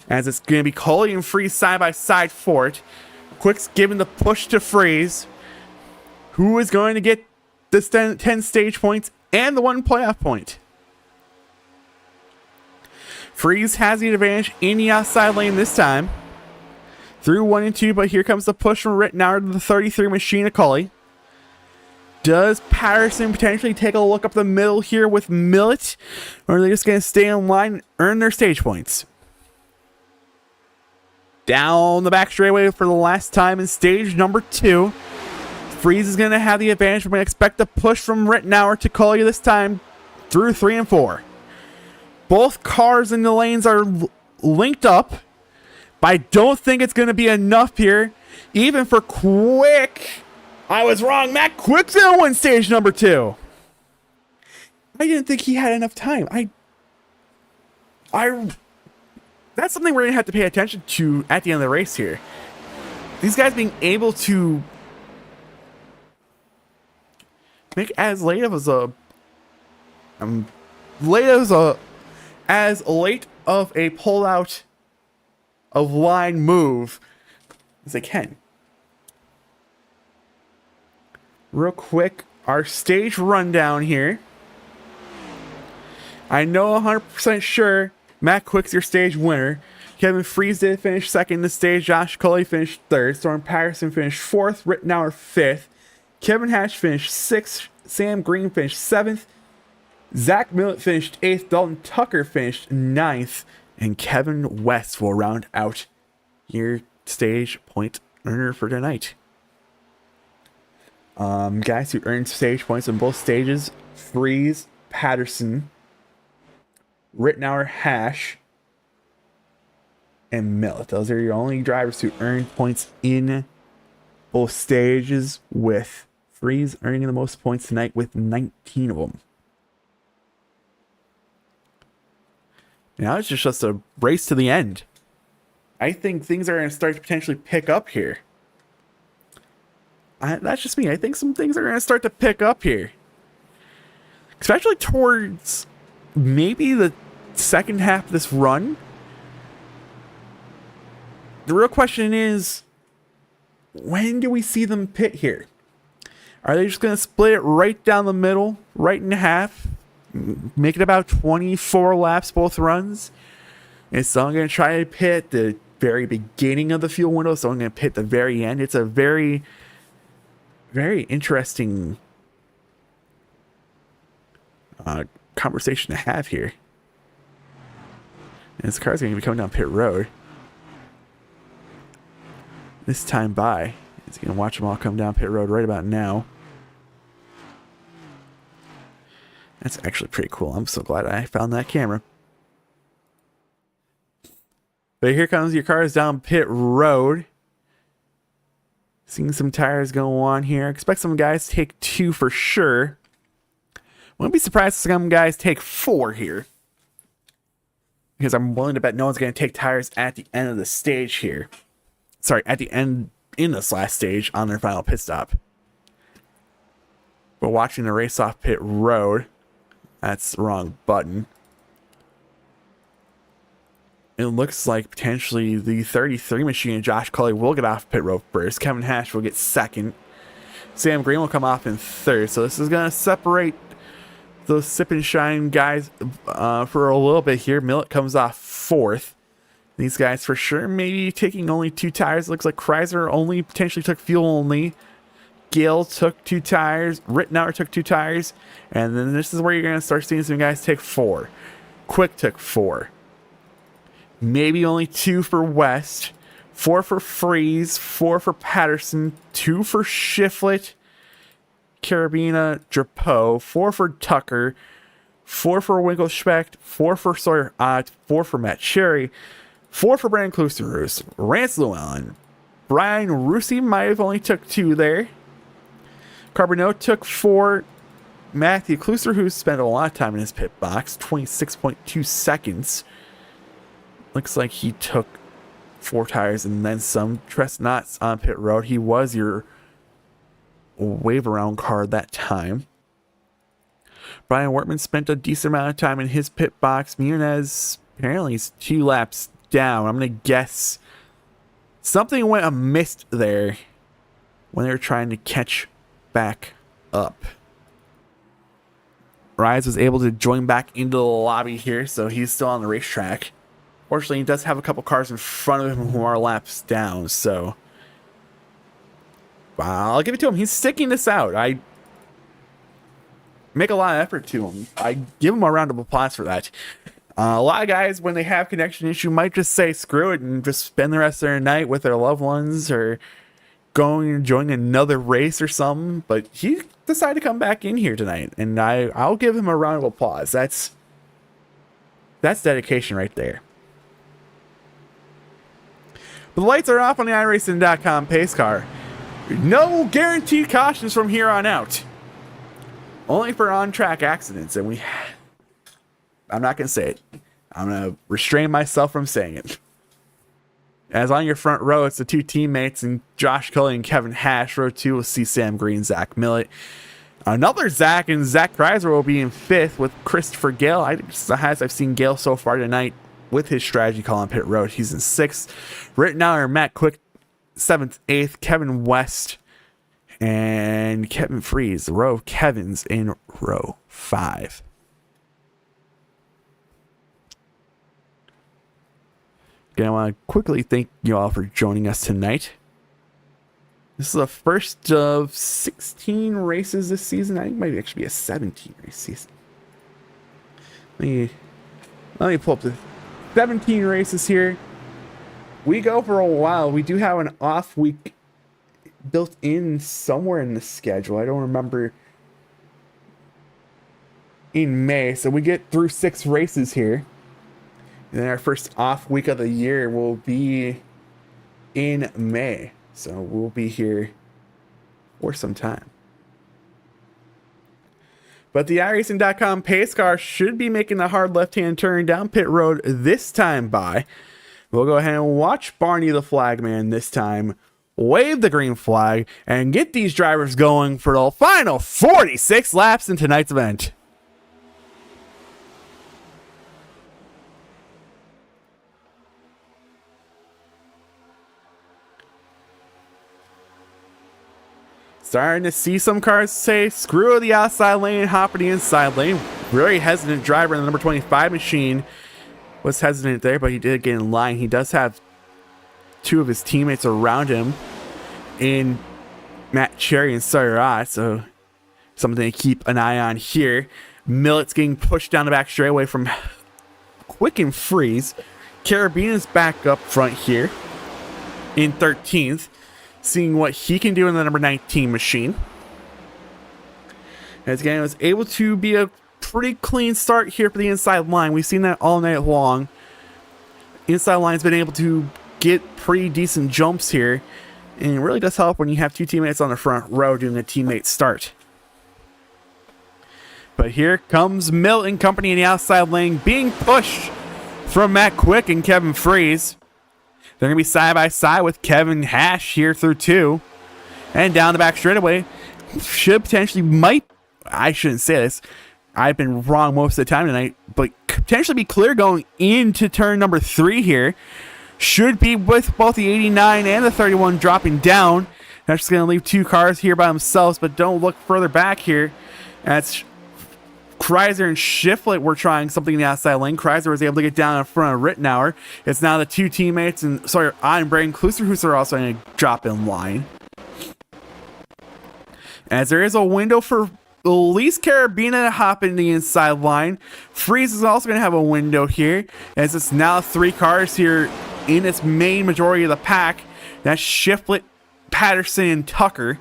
Speaker 1: As it's going to be Cully and Freeze side by side for it. Quick's giving the push to Freeze, who is going to get the 10 stage points and the 1 playoff point. Freeze has the advantage in the outside lane this time. Through 1 and 2, but here comes the push from Rittenauer to the 33 machine of Cully. Does Patterson potentially take a look up the middle here with Millet? Or are they just going to stay in line and earn their stage points? Down the back straightaway for the last time in stage number 2. Freeze is going to have the advantage. We're going to expect a push from Rittenauer to Cully this time through 3 and 4. Both cars in the lanes are linked up, but I don't think it's going to be enough here, even for Quick. I was wrong. Matt Quick's going to win stage number 2. I didn't think he had enough time. That's something we're going to have to pay attention to at the end of the race here. These guys being able to make as late of a pull-out of line move as they can. Real quick, our stage rundown here. I know 100% sure Matt Quick's your stage winner. Kevin Freeze did finish second in the stage. Josh Cully finished third. Storm Patterson finished fourth. Rittenauer fifth. Kevin Hash finished sixth. Sam Green finished seventh. Zach Millett finished eighth. Dalton Tucker finished ninth. And Kevin West will round out your stage point earner for tonight. Guys who earned stage points on both stages: Freeze, Patterson, Rittenauer, Hash, and Millett. Those are your only drivers who earned points in both stages, with Freeze earning the most points tonight with 19 of them. Now it's just a race to the end. I think things are going to start to potentially pick up here. That's just me. I think some things are going to start to pick up here. Especially towards maybe the second half of this run. The real question is, when do we see them pit here? Are they just going to split it right down the middle, right in half, make it about 24 laps both runs? Is someone going to try to pit the very beginning of the fuel window? Someone going to pit the very end? It's a very, very interesting conversation to have here. And this car's going to be coming down pit road. This time by, it's going to watch them all come down pit road right about now. That's actually pretty cool. I'm so glad I found that camera. But here comes your cars down pit road. Seeing some tires go on here. Expect some guys to take 2 for sure. Wouldn't be surprised if some guys take 4 here, because I'm willing to bet no one's going to take tires at the end of the stage here. Sorry, at the end in this last stage on their final pit stop. But watching the race off pit road, that's the wrong button. It looks like potentially the 33 machine and Josh Cully will get off pit road first. Kevin Hash will get second. Sam Green will come off in third. So this is going to separate those sip and shine guys for a little bit here. Millett comes off fourth. These guys for sure maybe taking only 2 tires. Looks like Kreiser only potentially took fuel only. Gale took 2 tires. Rittenauer took 2 tires. And then this is where you're going to start seeing some guys take 4. Quick took 4. Maybe only 2 for West. 4 for Freeze. 4 for Patterson. 2 for Shiflett, Carabina, Drapeau. 4 for Tucker. 4 for Winkelspecht. 4 for Sawyer Ott. 4 for Matt Cherry. 4 for Brandon Klusterus. Rance Llewellyn. Brian Russi might have only took 2 there. Carbonneau took 4. Matthew Kluster, who spent a lot of time in his pit box, 26.2 seconds. Looks like he took 4 tires and then some. Tress Knotts on pit road. He was your wave around car that time. Brian Wortman spent a decent amount of time in his pit box. Munez apparently is 2 laps down. I'm going to guess something went amiss there when they were trying to catch back up. Rise was able to join back into the lobby here, so he's still on the racetrack. Fortunately, he does have a couple cars in front of him who are laps down, so I'll give it to him. He's sticking this out. I make a lot of effort to him. I give him a round of applause for that. A lot of guys, when they have connection issue, might just say screw it and just spend the rest of their night with their loved ones or going and joining another race or something. But he decided to come back in here tonight, and I'll give him a round of applause. That's dedication right there. But the lights are off on the iRacing.com pace car. No guaranteed cautions from here on out. Only for on-track accidents, and I'm not going to say it. I'm going to restrain myself from saying it. As on your front row, it's the 2 teammates, and Josh Cully and Kevin Hash. Row 2 will see Sam Green, Zach Millett. Another Zach and Zach Kreiser will be in 5th with Christopher Gale. As I've seen Gale so far tonight, with his strategy call on pit road. He's in 6th. Rittenauer, Matt Quick, 7th, 8th. Kevin West and Kevin Freeze, the row of Kevins in row 5. Again, I want to quickly thank you all for joining us tonight. This is the first of 16 races this season. I think it might actually be a 17 race season. Let me pull up the 17 races here. We go for a while. We do have an off week built in somewhere in the schedule. I don't remember. In May, so we get through 6 races here. And then our first off week of the year will be in May. So we'll be here for some time. But the iRacing.com pace car should be making a hard left-hand turn down pit road this time by. We'll go ahead and watch Barney the Flagman this time wave the green flag and get these drivers going for the final 46 laps in tonight's event. Starting to see some cars say, screw the outside lane and hop in the inside lane. Very hesitant driver in the number 25 machine. Was hesitant there, but he did get in line. He does have 2 of his teammates around him in Matt Cherry and Sawyer, so something to keep an eye on here. Millet's getting pushed down the back straightaway from Quick and Freeze. Carabina's back up front here in 13th. Seeing what he can do in the number 19 machine. As again, was able to be a pretty clean start here for the inside line. We've seen that all night long. Inside line's been able to get pretty decent jumps here. And it really does help when you have 2 teammates on the front row doing a teammate start. But here comes Milt and company in the outside lane being pushed from Matt Quick and Kevin Freeze. They're going to be side by side with Kevin Hash here through 2. And down the back straightaway. Should potentially I shouldn't say this. I've been wrong most of the time tonight. But potentially be clear going into turn number 3 here. Should be with both the 89 and the 31 dropping down. That's just going to leave 2 cars here by themselves. But don't look further back here. That's Kreiser and Shiflett were trying something in the outside lane. Kreiser was able to get down in front of Rittenauer. It's now the 2 teammates and Braden Kluser are also going to drop in line. As there is a window for Elise Carabina to hop in the inside line. Freeze is also going to have a window here, as it's now 3 cars here in its main majority of the pack. That's Shiflett, Patterson, and Tucker.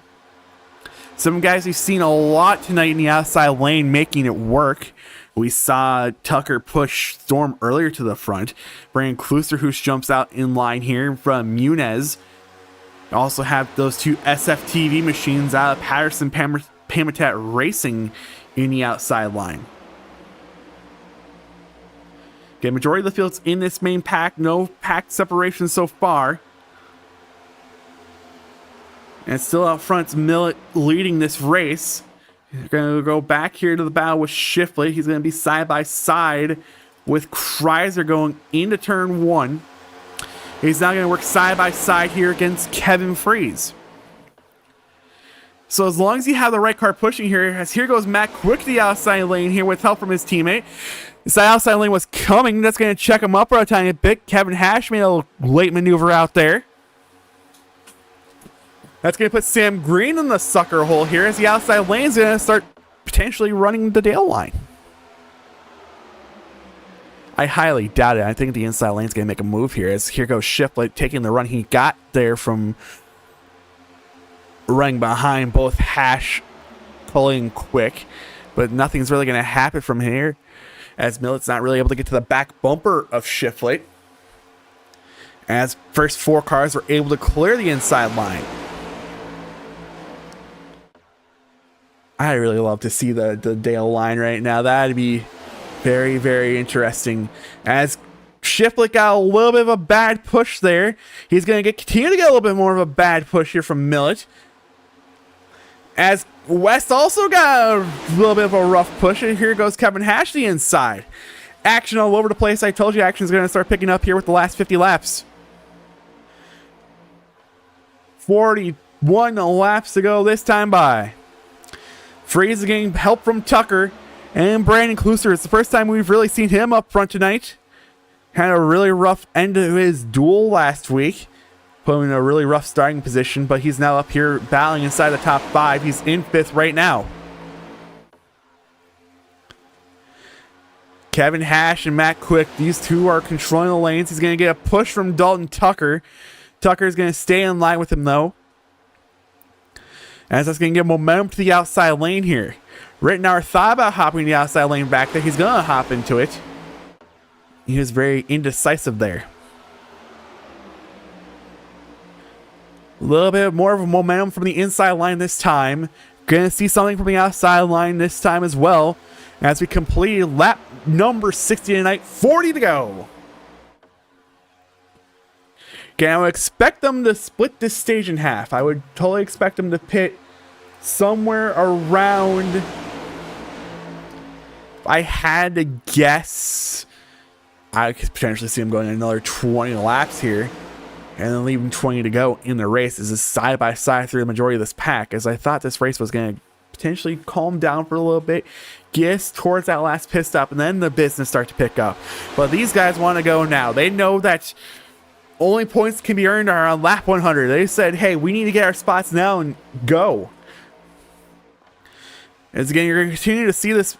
Speaker 1: Some guys we've seen a lot tonight in the outside lane making it work. We saw Tucker push Storm earlier to the front. Brandon Kluser, who jumps out in line here from Munez. Also have those 2 SFTV machines out of Patterson Pamitat Racing in the outside line. Okay, majority of the field's in this main pack. No pack separation so far. And still out front's Millet leading this race. They're going to go back here to the bow with Shifley. He's going to be side by side with Kreiser going into turn 1. He's now going to work side by side here against Kevin Freeze. So as long as you have the right car pushing here, as here goes Matt Quick to the outside lane here with help from his teammate. This outside lane was coming. That's going to check him up for a tiny bit. Kevin Hash made a late maneuver out there. That's going to put Sam Green in the sucker hole here, as the outside lane is going to start potentially running the Dale line. I highly doubt it. I think the inside lane is going to make a move here, as here goes Shiflett taking the run he got there from running behind both Hash, pulling Quick. But nothing's really going to happen from here, as Millet's not really able to get to the back bumper of Shiflett. As first 4 cars were able to clear the inside line. I really love to see the Dale line right now. That'd be very, very interesting. As Shiflett got a little bit of a bad push there. He's going to continue to get a little bit more of a bad push here from Millet. As West also got a little bit of a rough push. And here goes Kevin Hash the inside. action all over the place. I told you action is going to start picking up here with the last 50 laps. 41 laps to go this time by. Freeze is getting help from Tucker and Brandon Kluser. It's the first time we've really seen him up front tonight. Had a really rough end to his duel last week. Put him in a really rough starting position, but he's now up here battling inside the top 5. He's in 5th right now. Kevin Hash and Matt Quick, these two are controlling the lanes. He's going to get a push from Dalton Tucker. Tucker is going to stay in line with him, though, as that's going to give momentum to the outside lane here. Rittenauer thought about hopping the outside lane back there. He's going to hop into it. He was very indecisive there. A little bit more of a momentum from the inside line this time. Going to see something from the outside line this time as well, as we complete lap number 60 tonight. 40 to go. Okay, I would expect them to split this stage in half. I would totally expect them to pit somewhere around, if I had to guess, I could potentially see them going another 20 laps here, and then leaving 20 to go in the race. This is side by side through the majority of this pack, as I thought this race was going to potentially calm down for a little bit, get us towards that last pit stop, and then the business start to pick up. But these guys want to go now. They know that only points can be earned are on lap 100. They said, hey, we need to get our spots now and go. As again, you're going to continue to see this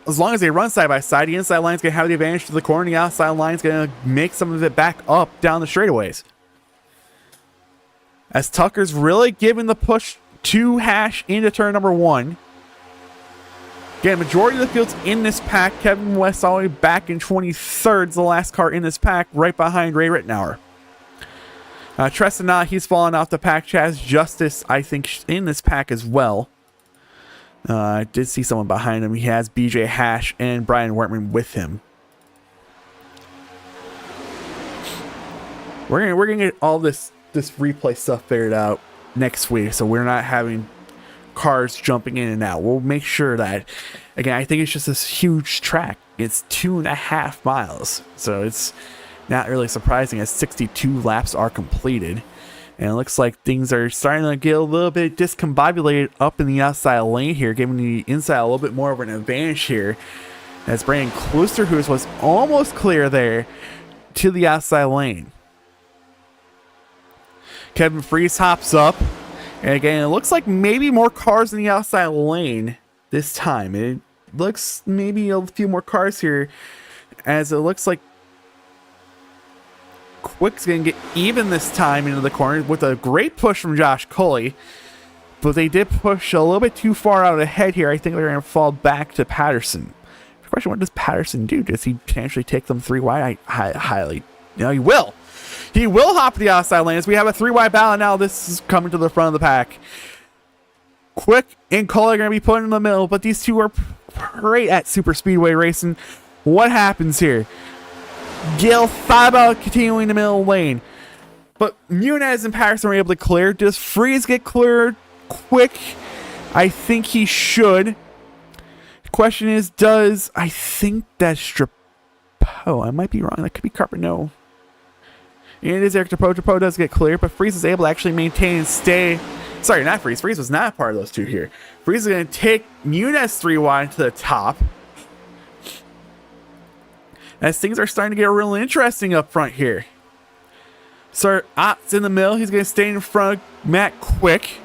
Speaker 1: as long as they run side by side. The inside line is going to have the advantage to the corner. The outside line is going to make some of it back up down the straightaways. As Tucker's really giving the push to Hash into turn number 1. Again, majority of the field's in this pack. Kevin West all the way back in 23rd, the last car in this pack, right behind Ray Rittenauer. Treston, he's fallen off the pack. Chaz Justice, I think, in this pack as well. I did see someone behind him. He has BJ Hash and Brian Wertman with him. We're gonna get all this replay stuff figured out next week, so we're not having cars jumping in and out. We'll make sure that, again, I think it's just this huge track. It's 2.5 miles, so it's not really surprising as 62 laps are completed. And it looks like things are starting to get a little bit discombobulated up in the outside lane here, giving the inside a little bit more of an advantage here. As Brandon Kluster, who was almost clear there, to the outside lane. Kevin Freeze hops up. And again, it looks like maybe more cars in the outside lane this time. It looks maybe a few more cars here, as it looks like Quick's going to get even this time into the corner with a great push from Josh Coley. But they did push a little bit too far out ahead here. I think they're going to fall back to Patterson. The question, what does Patterson do? Does he potentially take them 3 wide? I highly, he will. He will hop the outside lane as we have a 3 wide battle now. This is coming to the front of the pack. Quick and Coley are going to be put in the middle, but these two are great at super speedway racing. What happens here? Gil thought about continuing the middle lane, but Muniz and Patterson were able to clear. Does Freeze get cleared quick? I think he should. The question is, I think that's Strapo. I might be wrong. That could be Carpenter. No. It is Eric Trapo. Trapo does get clear, but Freeze is able to actually maintain and stay. Sorry, not Freeze. Freeze was not part of those two here. Freeze is going to take Muniz 3 wide to the top. As things are starting to get real interesting up front here. Sir Ott's in the middle. He's going to stay in front of Matt Quick.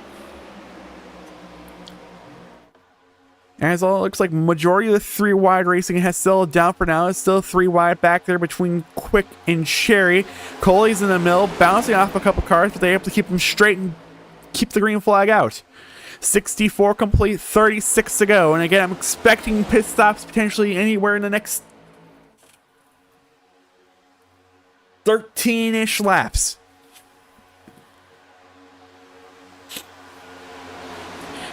Speaker 1: As all it looks like majority of the 3 wide racing has settled down for now. It's still 3 wide back there between Quick and Sherry. Coley's in the middle, bouncing off a couple cars, but they're able to keep them straight and keep the green flag out. 64 complete, 36 to go. And again, I'm expecting pit stops potentially anywhere in the next 13-ish laps.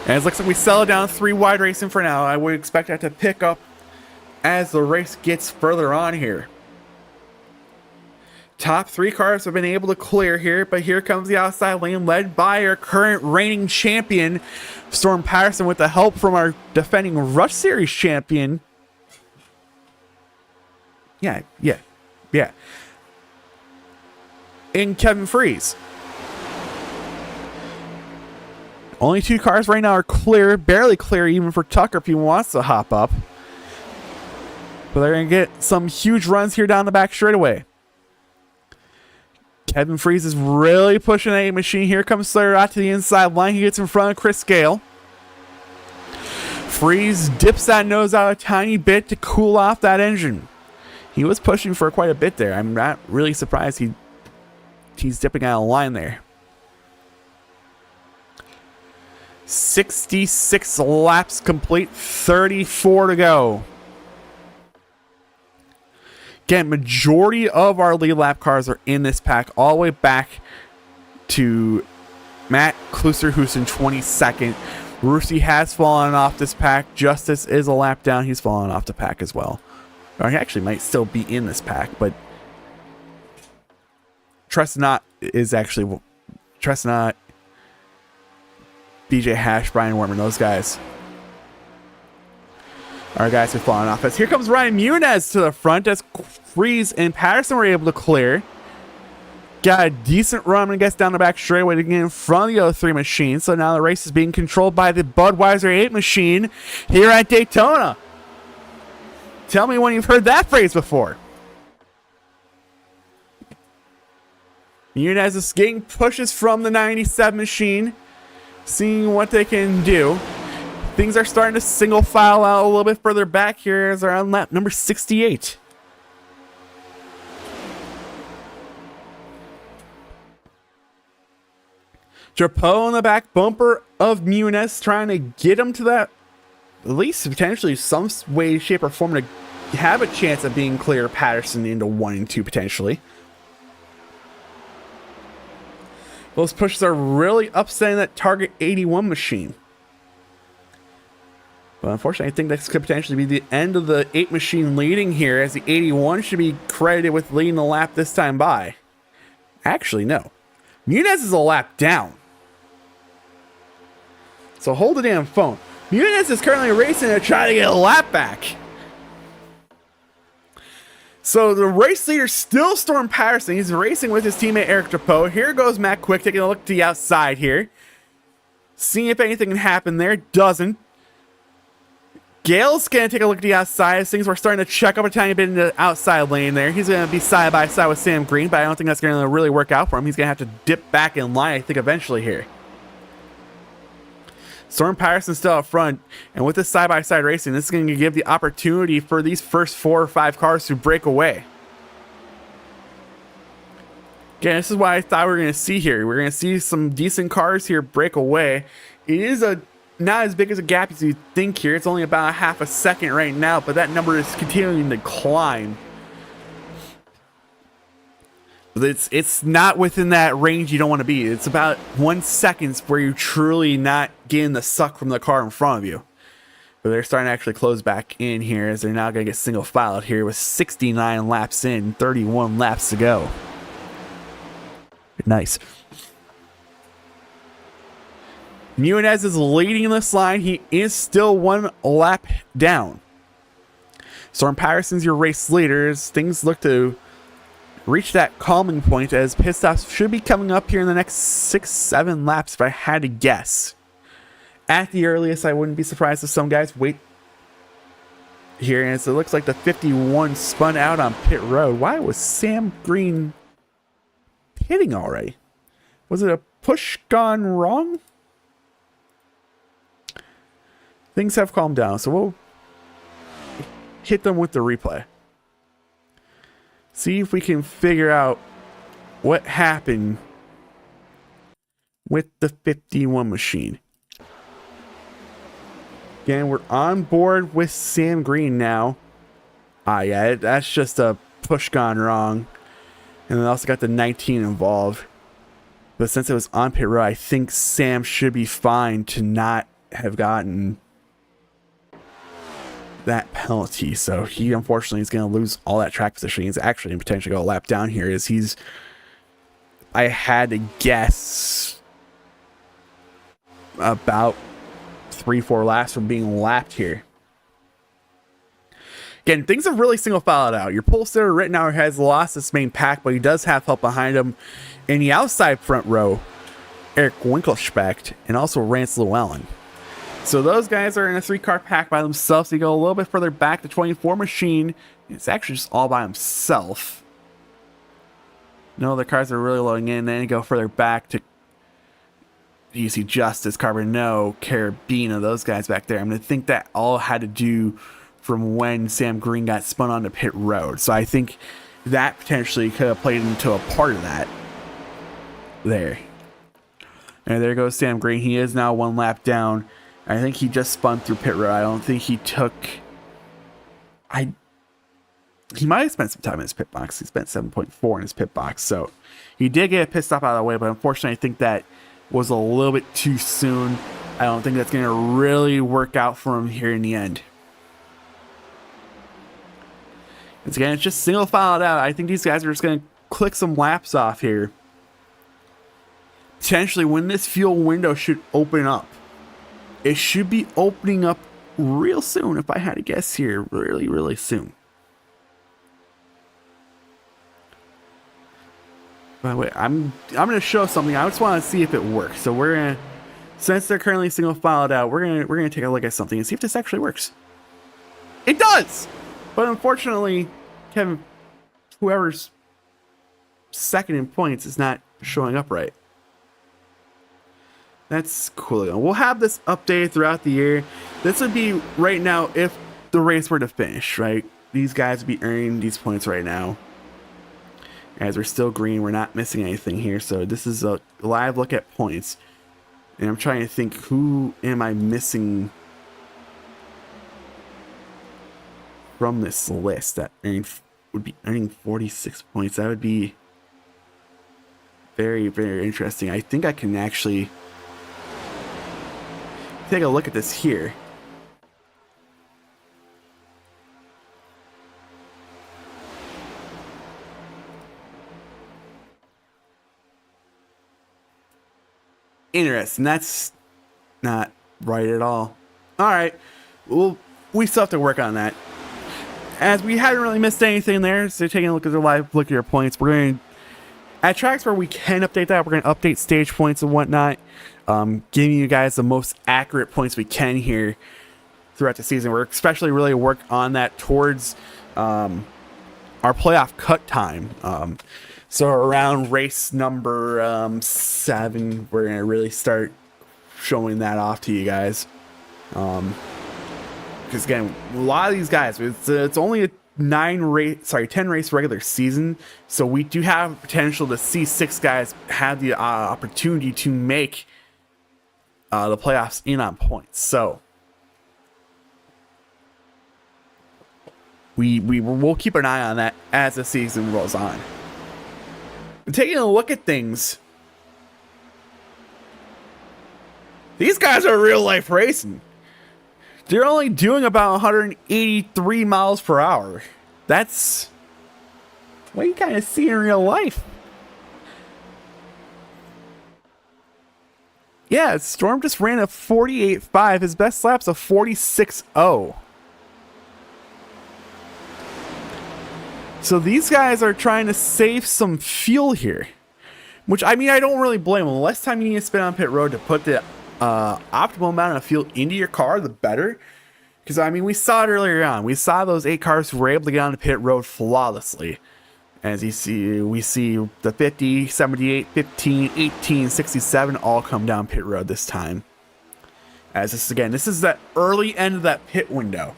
Speaker 1: And it looks like we settle down 3 wide racing for now. I would expect that to pick up as the race gets further on here. Top 3 cars have been able to clear here, but here comes the outside lane led by our current reigning champion, Storm Patterson, with the help from our defending Rush Series champion, Yeah. And Kevin Freeze. Only 2 cars right now are clear, barely clear even for Tucker if he wants to hop up. But they're going to get some huge runs here down the back straightaway. Kevin Freeze is really pushing a machine. Here comes Slayer out to the inside line. He gets in front of Chris Gale. Freeze dips that nose out a tiny bit to cool off that engine. He was pushing for quite a bit there. I'm not really surprised he's dipping out of line there. 66 laps complete, 34 to go. Again, majority of our lead lap cars are in this pack, all the way back to Matt Klusser, who's in 22nd. Rusey has fallen off this pack. Justice is a lap down. He's fallen off the pack as well. Or he actually might still be in this pack, but Tresnot is actually Tresnot, BJ Hash, Brian Worman, those guys. Our guys have fallen off. As here comes Ryan Muniz to the front as Freeze and Patterson were able to clear. Got a decent run, I guess, down the back straightaway to get in front of the other 3 machines. So now the race is being controlled by the Budweiser 8 machine here at Daytona. Tell me when you've heard that phrase before. Muniz is getting pushes from the 97 machine, seeing what they can do. Things are starting to single file out a little bit further back here as they're on lap number 68. Drapeau on the back bumper of Muniz, trying to get him to that, at least potentially some way, shape, or form to have a chance of being clear Patterson into 1 and 2 potentially. Those pushes are really upsetting that Target 81 machine. But unfortunately, I think this could potentially be the end of the 8 machine leading here, as the 81 should be credited with leading the lap this time by. Actually, no. Muniz is a lap down. So hold the damn phone. Muniz is currently racing to try to get a lap back. So the race leader still Storm Patterson. He's racing with his teammate Eric Drapeau. Here goes Matt Quick taking a look to the outside here. Seeing if anything can happen there. Doesn't. Gale's going to take a look at the outside as things were starting to check up a tiny bit in the outside lane there. He's going to be side by side with Sam Green, but I don't think that's going to really work out for him. He's going to have to dip back in line, I think, eventually here. Storm Patterson still up front, and with this side-by-side racing, this is going to give the opportunity for these first 4 or 5 cars to break away. Again, this is what I thought we were going to see here. We're going to see some decent cars here break away. It is not as big as a gap as you think here. It's only about a half a second right now, but that number is continuing to climb. But it's not within that range you don't want to be. It's about 1 second where you're truly not getting the suck from the car in front of you. But they're starting to actually close back in here, as they're now going to get single filed here with 69 laps in, 31 laps to go. Nice. Muniz is leading this line. He is still 1 lap down. Storm Patterson's your race leader as things look to reach that calming point, as pit stops should be coming up here in the next 6-7 laps if I had to guess. At the earliest, I wouldn't be surprised if some guys wait here, and so it looks like the 51 spun out on pit road. Why was Sam Green pitting already? Was it a push gone wrong? Things have calmed down, so we'll hit them with the replay. See if we can figure out what happened with the 51 machine. Again, we're on board with Sam Green now. Yeah, that's just a push gone wrong. And then also got the 19 involved. But since it was on pit road, I think Sam should be fine to not have gotten that penalty. So he unfortunately is going to lose all that track position. He's actually potentially go a lap down here, as he's, I had to guess, about 3-4 laps from being lapped here. Again, things have really single filed out. Your pole sitter right now has lost his main pack, but he does have help behind him in the outside front row. Eric Winkelspecht and also Rance Llewellyn. So those guys are in a 3-car pack by themselves. You go a little bit further back, the 24 machine. It's actually just all by himself. No other cars are really loading in. Then you go further back to, you see Justice, Carbonneau, Carabina, those guys back there. I'm going to think that all had to do from when Sam Green got spun onto pit road. So I think that potentially could have played into a part of that there. And there goes Sam Green. He is now 1 lap down. I think he just spun through pit road. I don't think he took... He might have spent some time in his pit box. He spent 7.4 in his pit box. So he did get a pit stop out of the way, but unfortunately I think that was a little bit too soon. I don't think that's going to really work out for him here in the end. Once again, it's just single filed out. I think these guys are just going to click some laps off here. Potentially when this fuel window should open up. It should be opening up real soon, if I had to guess here. Really, really soon. By the way, I'm going to show something. I just want to see if it works. So we're going to, since they're currently single filed out, we're going to take a look at something and see if this actually works. It does! But unfortunately, Kevin, whoever's second in points is not showing up right. That's cool. We'll have this updated throughout the year. This would be right now if the race were to finish, right? These guys would be earning these points right now. As we're still green, we're not missing anything here. So this is a live look at points. And I'm trying to think, who am I missing from this list that would be earning 46 points? That would be very, very interesting. I think I can actually take a look at this here. Interesting. That's not right at all. All right. Well, we still have to work on that. As we haven't really missed anything there, so taking a look at the live look at your points, we're going to, at tracks where we can update that, we're going to update stage points and whatnot, giving you guys the most accurate points we can here throughout the season. We're especially really work on that towards our playoff cut time. So around race number 7, we're going to really start showing that off to you guys. Because again, a lot of these guys, it's only a 10 race regular season. So we do have potential to see 6 guys have the opportunity to make the playoffs in on points. So we'll keep an eye on that as the season rolls on. Taking a look at things, these guys are real life racing. They're only doing about 183 miles per hour. That's what you kind of see in real life. Yeah, Storm just ran a 48.5. His best lap's a 46.0. So these guys are trying to save some fuel here, which, I mean, I don't really blame them. The less time you need to spend on pit road to put the optimal amount of fuel into your car, the better. Because, I mean, we saw it earlier on. We saw those 8 cars who were able to get on the pit road flawlessly. As you see, we see the 50, 78, 15, 18, 67 all come down pit road this time. As this is that early end of that pit window.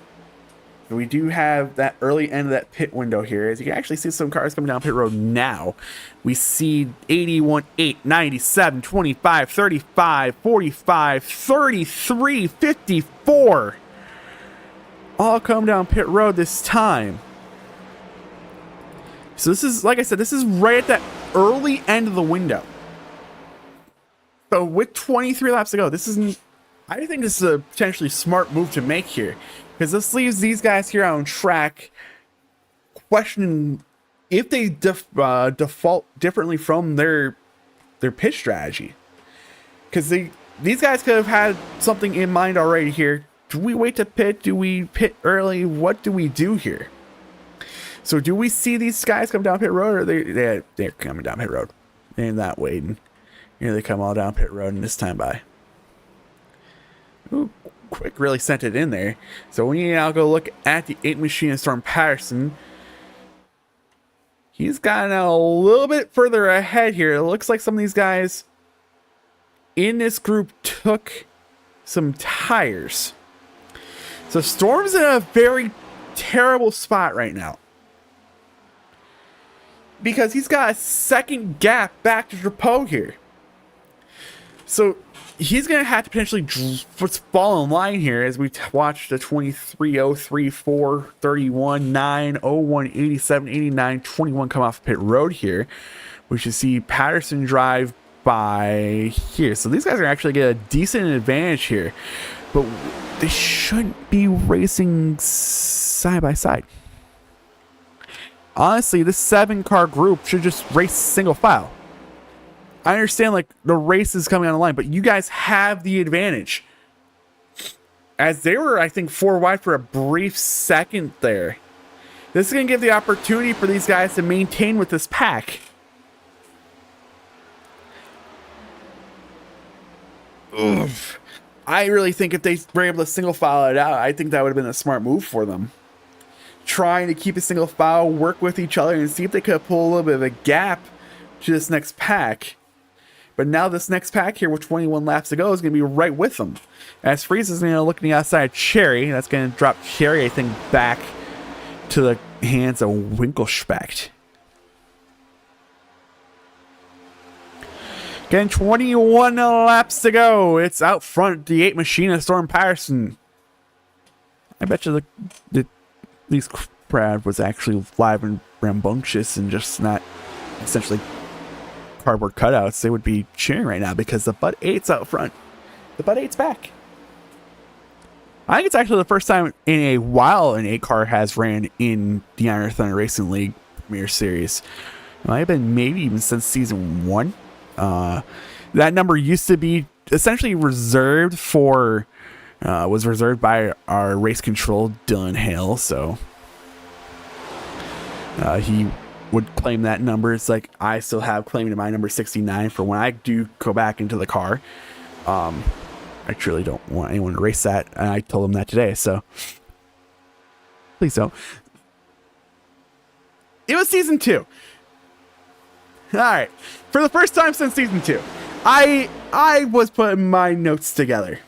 Speaker 1: We do have that early end of that pit window here. As you can actually see some cars coming down pit road now. We see 81, 8, 97, 25, 35, 45, 33, 54. All come down pit road this time. So this is, like I said, this is right at that early end of the window. So with 23 laps to go, I think this is a potentially smart move to make here. Because this leaves these guys here on track questioning if they default differently from their pitch strategy. Because these guys could have had something in mind already here do we wait to pit? Do we pit early? What do we do here? So do we see these guys come down pit road, or they're coming down pit road? They're not waiting. Here they come all down pit road, and this time by. Ooh, quick really sent it in there. So we now go look at the 8 machine and Storm Patterson. He's gotten a little bit further ahead here. It looks like some of these guys in this group took some tires. So Storm's in a very terrible spot right now, because he's got a second gap back to Drapeau here. So he's going to have to potentially fall in line here as we watch the 23, 03, 4, 31, 9, 01, 87, 89, 21 come off pit road here. We should see Patterson drive by here. So these guys are actually get a decent advantage here, but they shouldn't be racing side by side. Honestly, this 7-car group should just race single file. I understand, like, the race is coming on the line, but you guys have the advantage. As they were, I think, 4 wide for a brief second there. This is going to give the opportunity for these guys to maintain with this pack. Oof. I really think if they were able to single file it out, I think that would have been a smart move for them. Trying to keep a single file, work with each other, and see if they could pull a little bit of a gap to this next pack. But now this next pack here with 21 laps to go is going to be right with them. As Freeze is going to look on the outside of Cherry. That's going to drop Cherry, I think, back to the hands of Winkelspecht. Again, 21 laps to go. It's out front, the 8 machine of Storm Patterson. I bet you these crowd was actually live and rambunctious and just not essentially cardboard cutouts. They would be cheering right now because the Bud 8's out front. The Bud 8's back. I think it's actually the first time in a while an 8-car has ran in the Iron Thunder Racing League Premier Series. It might have been maybe even since season 1. That number used to be essentially reserved for was reserved by our race control Dylan Hale, so he would claim that number. It's like I still have claim to my number 69 for when I do go back into the car. I truly don't want anyone to race that, and I told him that today, so please don't. It was season 2. All right, for the first time since season 2, I was putting my notes together.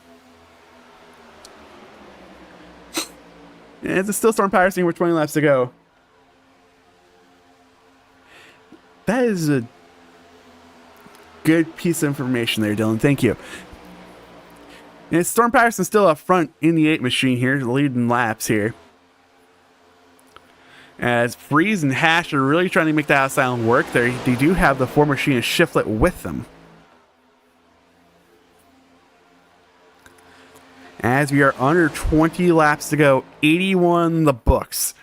Speaker 1: And it's still Storm Patterson with 20 laps to go. That is a good piece of information there, Dylan. Thank you. And it's Storm Patterson still up front in the 8 machine here, leading laps here. As Freeze and Hash are really trying to make that outside work there. They do have the 4 machine and Shiflet with them. As we are under 20 laps to go, 81 in the books.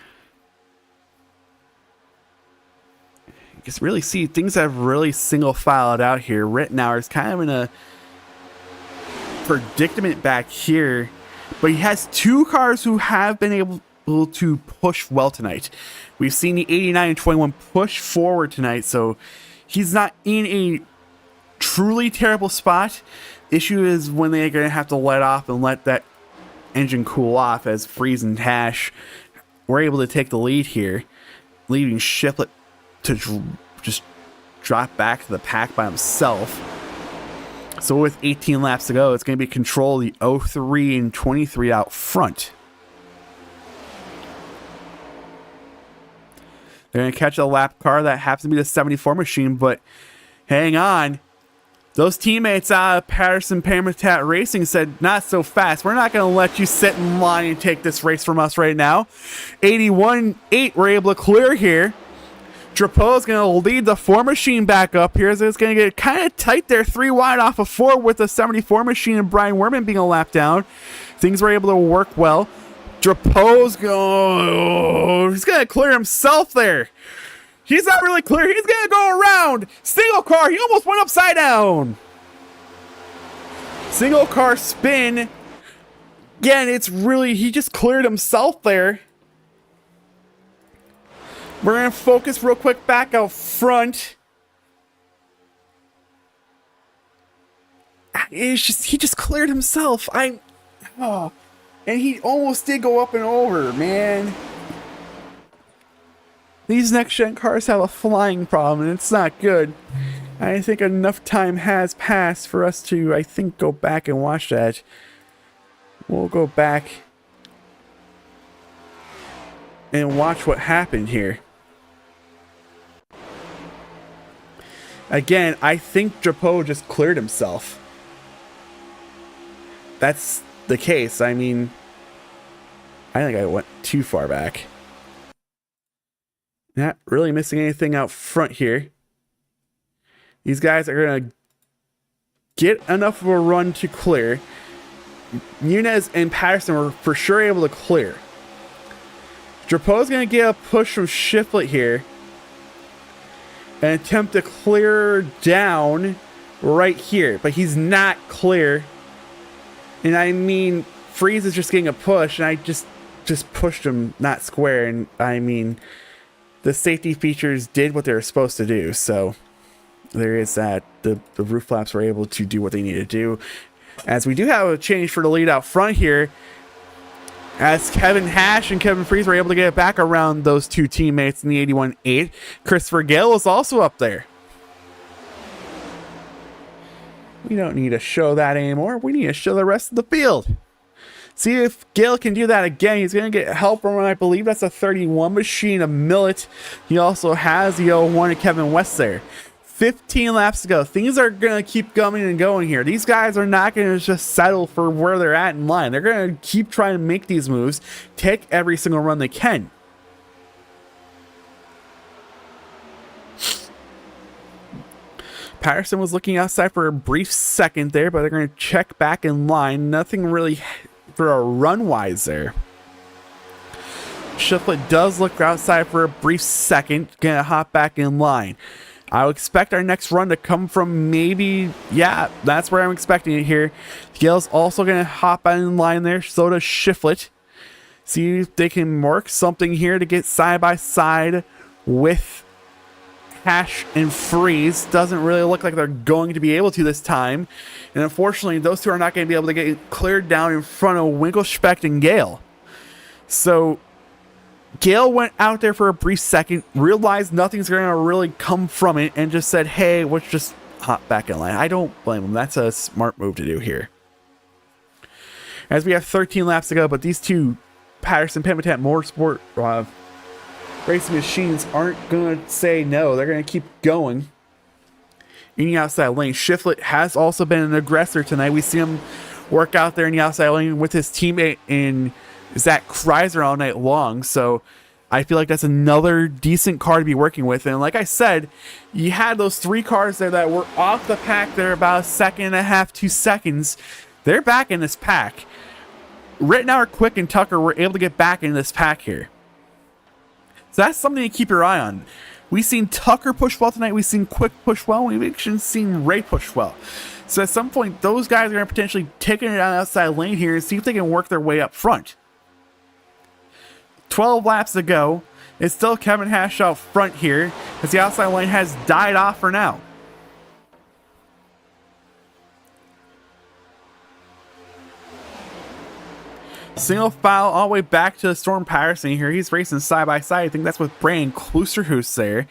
Speaker 1: You can really see things have really single filed out here. Rittenauer is kind of in a predicament back here, but he has 2 cars who have been able to push well tonight. We've seen the 89 and 21 push forward tonight, so he's not in a truly terrible spot. Issue is when they're going to have to let off and let that engine cool off, as Freeze and Hash were able to take the lead here, leaving Shiflet to just drop back to the pack by himself. So with 18 laps to go, it's going to be control the 03 and 23 out front. They're going to catch a lap car that happens to be the 74 machine, but hang on. Those teammates out of Patterson Parmatat Racing said, not so fast. We're not going to let you sit in line and take this race from us right now. 81-8 we're able to clear here. Drapeau is going to lead the 4 machine back up here. So it's going to get kind of tight there. 3 wide off of 4 with the 74 machine and Brian Werman being a lap down. Things were able to work well. Drapeau's he's going to clear himself there. He's not really clear. He's going to go around. Single car. He almost went upside down. Single car spin. again, it's really, he just cleared himself there. We're going to focus real quick back out front. It's just, he just cleared himself. And he almost did go up and over, man. These next-gen cars have a flying problem, and it's not good. I think enough time has passed for us to, I think, go back and watch that. We'll go back and watch what happened here. Again, I think Drapeau just cleared himself. That's the case. I mean, I think I went too far back. Not really missing anything out front here. These guys are going to get enough of a run to clear. Muniz and Patterson were for sure able to clear. Drapeau's going to get a push from Shiflett here and attempt to clear down right here, but he's not clear. And I mean, Freeze is just getting a push, and I just pushed him not square. And I mean, the safety features did what they were supposed to do, so there is that. The roof flaps were able to do what they needed to do. As we do have a change for the lead out front here, as Kevin Hash and Kevin Freeze were able to get it back around those two teammates in the 81.8. Christopher Gale was also up there. We don't need to show that anymore. We need to show the rest of the field. See if Gale can do that again. He's going to get help from, I believe that's a 31 machine, a Millet. He also has the 01 of Kevin West there. 15 laps to go. Things are going to keep coming and going here. These guys are not going to just settle for where they're at in line. They're going to keep trying to make these moves, take every single run they can. Patterson was looking outside for a brief second there, but they're going to check back in line. Nothing really for a run-wise there. Shiflett does look outside for a brief second, going to hop back in line. I would expect our next run to come from maybe, yeah, that's where I'm expecting it here. Gale's also going to hop in line there, so does Shiflett. See if they can work something here to get side by side with Hash and Freeze. Doesn't really look like they're going to be able to this time. And unfortunately, those two are not going to be able to get cleared down in front of Winkelspecht and Gale. So Gale went out there for a brief second, realized nothing's going to really come from it, and just said, hey, let's just hop back in line. I don't blame him. That's a smart move to do here. As we have 13 laps to go, but these two Patterson Pemitat Motorsport racing machines aren't going to say no. They're going to keep going in the outside lane. Shiflett has also been an aggressor tonight. We see him work out there in the outside lane with his teammate in Zach Kreiser all night long. So I feel like that's another decent car to be working with. And like I said, you had those three cars there that were off the pack there about a second and a half, 2 seconds. They're back in this pack. Rittenauer, Quick, and Tucker were able to get back in this pack here. So that's something to keep your eye on. We've seen Tucker push well tonight. We've seen Quick push well. We've actually seen Ray push well. So at some point, those guys are going to potentially take it down the outside lane here and see if they can work their way up front. 12 laps to go. It's still Kevin Hash out front here as the outside lane has died off for now. Single file all the way back to Storm Patterson here. He's racing side by side. I think that's with Brandon Klusterhuis there.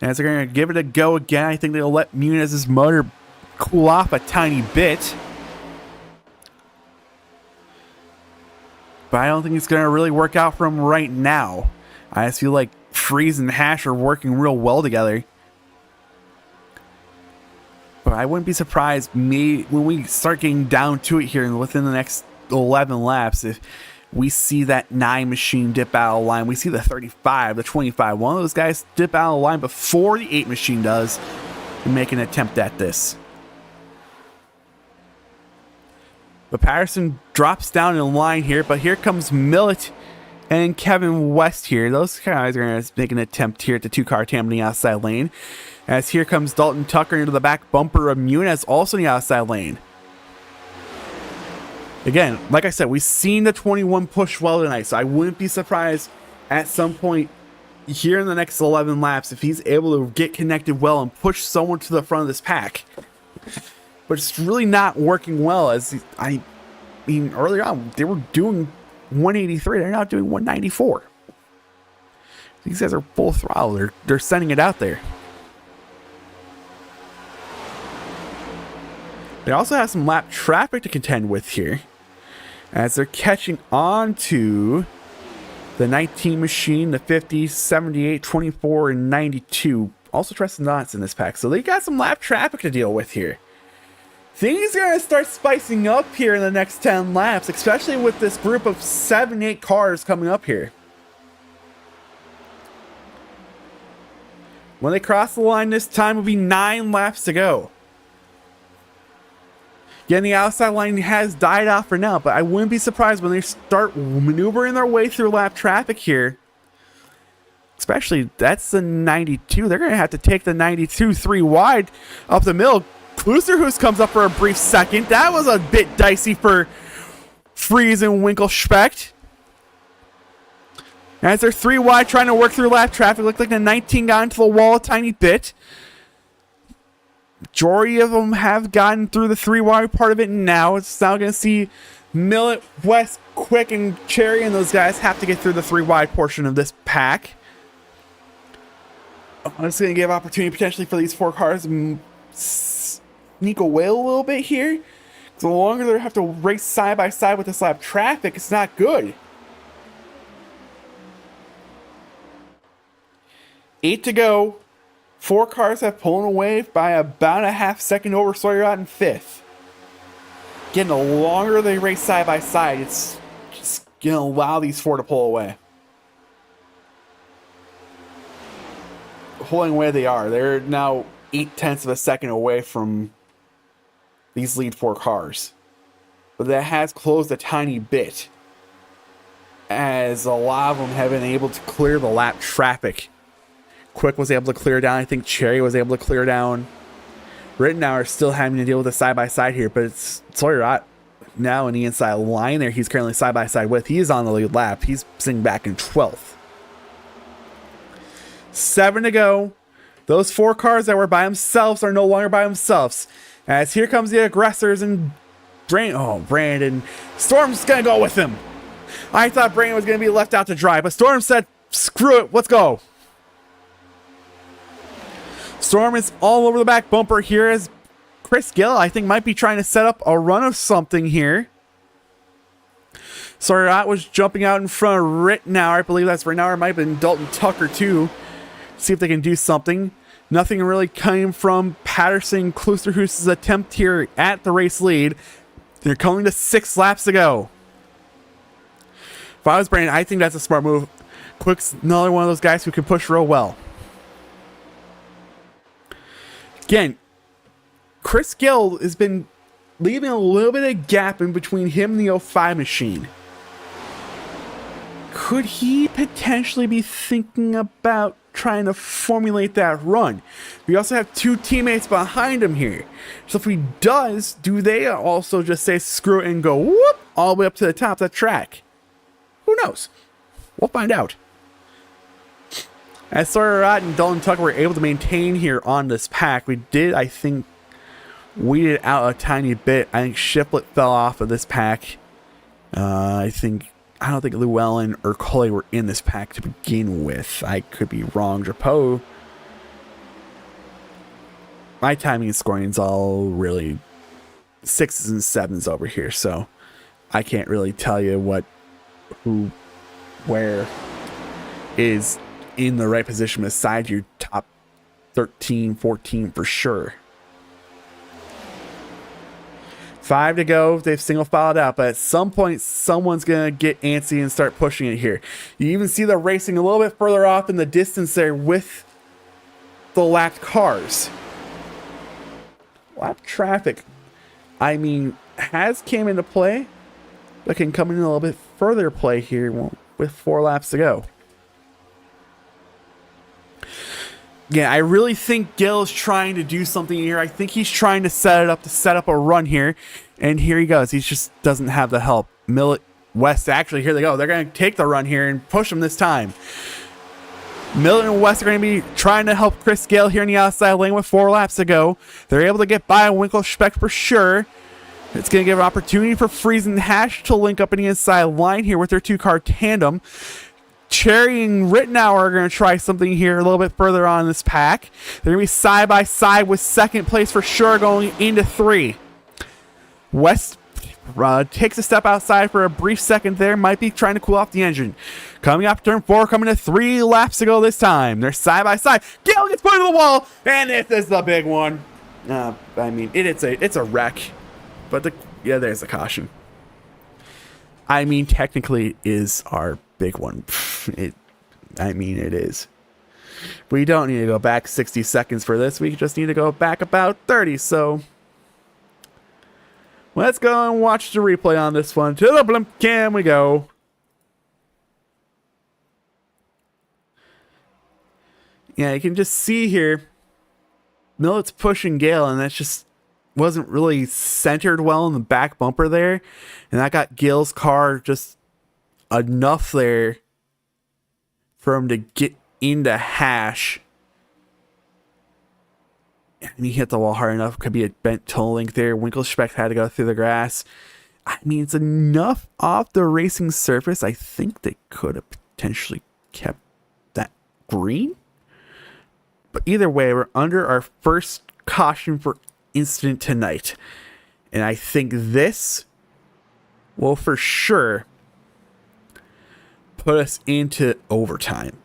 Speaker 1: As they're going to give it a go again, I think they'll let Muniz's motor cool off a tiny bit. But I don't think it's going to really work out for him right now. I just feel like Freeze and Hash are working real well together. But I wouldn't be surprised when we start getting down to it here within the next 11 laps if we see that 9 machine dip out of line. We see the 35, the 25. One of those guys dip out of line before the 8 machine does and make an attempt at this. But Patterson drops down in line here, but here comes Millet and Kevin West here. Those guys are going to make an attempt here at the 2-car tandem in the outside lane. As here comes Dalton Tucker into the back bumper of Muniz, also in the outside lane. Again, like I said, we've seen the 21 push well tonight, so I wouldn't be surprised at some point here in the next 11 laps if he's able to get connected well and push someone to the front of this pack. But it's really not working well, as I mean, earlier on, they were doing 183. They're now doing 194. These guys are full throttle. They're sending it out there. They also have some lap traffic to contend with here, as they're catching on to the 19 machine, the 50, 78, 24, and 92. Also Tristan Knots in this pack. So they got some lap traffic to deal with here. Things are going to start spicing up here in the next 10 laps, especially with this group of 7, 8 cars coming up here. When they cross the line this time, will be 9 laps to go. Again, the outside line has died out for now, but I wouldn't be surprised when they start maneuvering their way through lap traffic here. Especially, that's the 92. They're going to have to take the 92 3 wide up the middle. Klusterhuis comes up for a brief second. That was a bit dicey for Fries and Winkelspecht. As they're 3 wide trying to work through lap traffic, looked like the 19 got into the wall a tiny bit. Majority of them have gotten through the 3 wide part of it now. It's now going to see Millet, West, Quick, and Cherry, and those guys have to get through the 3 wide portion of this pack. It's going to give opportunity potentially for these 4 cars to sneak away a little bit here. The longer they have to race side by side with this lap traffic, it's not good. 8 to go. 4 cars have pulled away by about a half second over Sawyer out in 5th. Again, the longer they race side by side, it's just going to allow these 4 to pull away. Pulling away they are. They're now 0.8 of a second away from these lead 4 cars. But that has closed a tiny bit, as a lot of them have been able to clear the lap traffic. Quick was able to clear down. I think Cherry was able to clear down. Rittenauer are still having to deal with the side-by-side here, but it's Sawyer now in the inside line there. He's currently side-by-side with. He is on the lead lap. He's sitting back in 12th. 7 to go. Those 4 cars that were by themselves are no longer by themselves. As here comes the aggressors, and Brandon. Storm's going to go with him. I thought Brandon was going to be left out to dry, but Storm said, screw it, let's go. Storm is all over the back bumper here, as Chris Gill, I think, might be trying to set up a run of something here. Sawyer was jumping out in front of Rittenauer. I believe that's Rittenauer. Might have been Dalton Tucker too. See if they can do something. Nothing really came from Patterson Klusterhuis' attempt here at the race lead. They're coming to 6 laps to go. If I was Brandon, I think that's a smart move. Quick's another one of those guys who can push real well. Again, Chris Gill has been leaving a little bit of gap in between him and the 05 machine. Could he potentially be thinking about trying to formulate that run? We also have 2 teammates behind him here. So if he does, do they also just say screw it and go whoop all the way up to the top of the track? Who knows? We'll find out. As Sawyer and Dalton Tucker were able to maintain here on this pack, we did, I think, weeded out a tiny bit. I think Shiplet fell off of this pack. I don't think Llewellyn or Coley were in this pack to begin with. I could be wrong. Drapeau. My timing and scoring is all really 6s and 7s over here, so I can't really tell you where is in the right position beside your top 13, 14 for sure. 5 to go. They've single filed out, but at some point, someone's going to get antsy and start pushing it here. You even see the racing a little bit further off in the distance there with the lapped cars. Lap traffic, I mean, has came into play, but can come in a little bit further play here with 4 laps to go. Yeah, I really think Gil is trying to do something here. I think he's trying to set up a run here. And here he goes. He just doesn't have the help. Millet West, actually, here they go. They're going to take the run here and push him this time. Millet and West are going to be trying to help Chris Gale here in the outside lane with 4 laps to go. They're able to get by Winkelspect for sure. It's going to give an opportunity for Freeze and Hash to link up in the inside line here with their 2-car tandem. Cherry and Rittenauer are going to try something here a little bit further on in this pack. They're going to be side by side with second place for sure going into 3. West takes a step outside for a brief second there. Might be trying to cool off the engine. Coming up turn 4, coming to 3 laps to go this time. They're side by side. Gale gets put into the wall, and this is the big one. I mean, it's a wreck. But there's a caution. I mean, technically is our big one. It is. We don't need to go back 60 seconds for this. We just need to go back about 30. So let's go and watch the replay on this one. To the blimp cam we go. Yeah, you can just see here, Millet's pushing Gale, and that's just wasn't really centered well in the back bumper there. And that got Gale's car just enough there for him to get into Hash. And he hit the wall hard enough. Could be a bent toe link there. Winkelspect had to go through the grass. I mean, it's enough off the racing surface. I think they could have potentially kept that green. But either way, we're under our first caution for incident tonight. And I think this will for sure put us into overtime.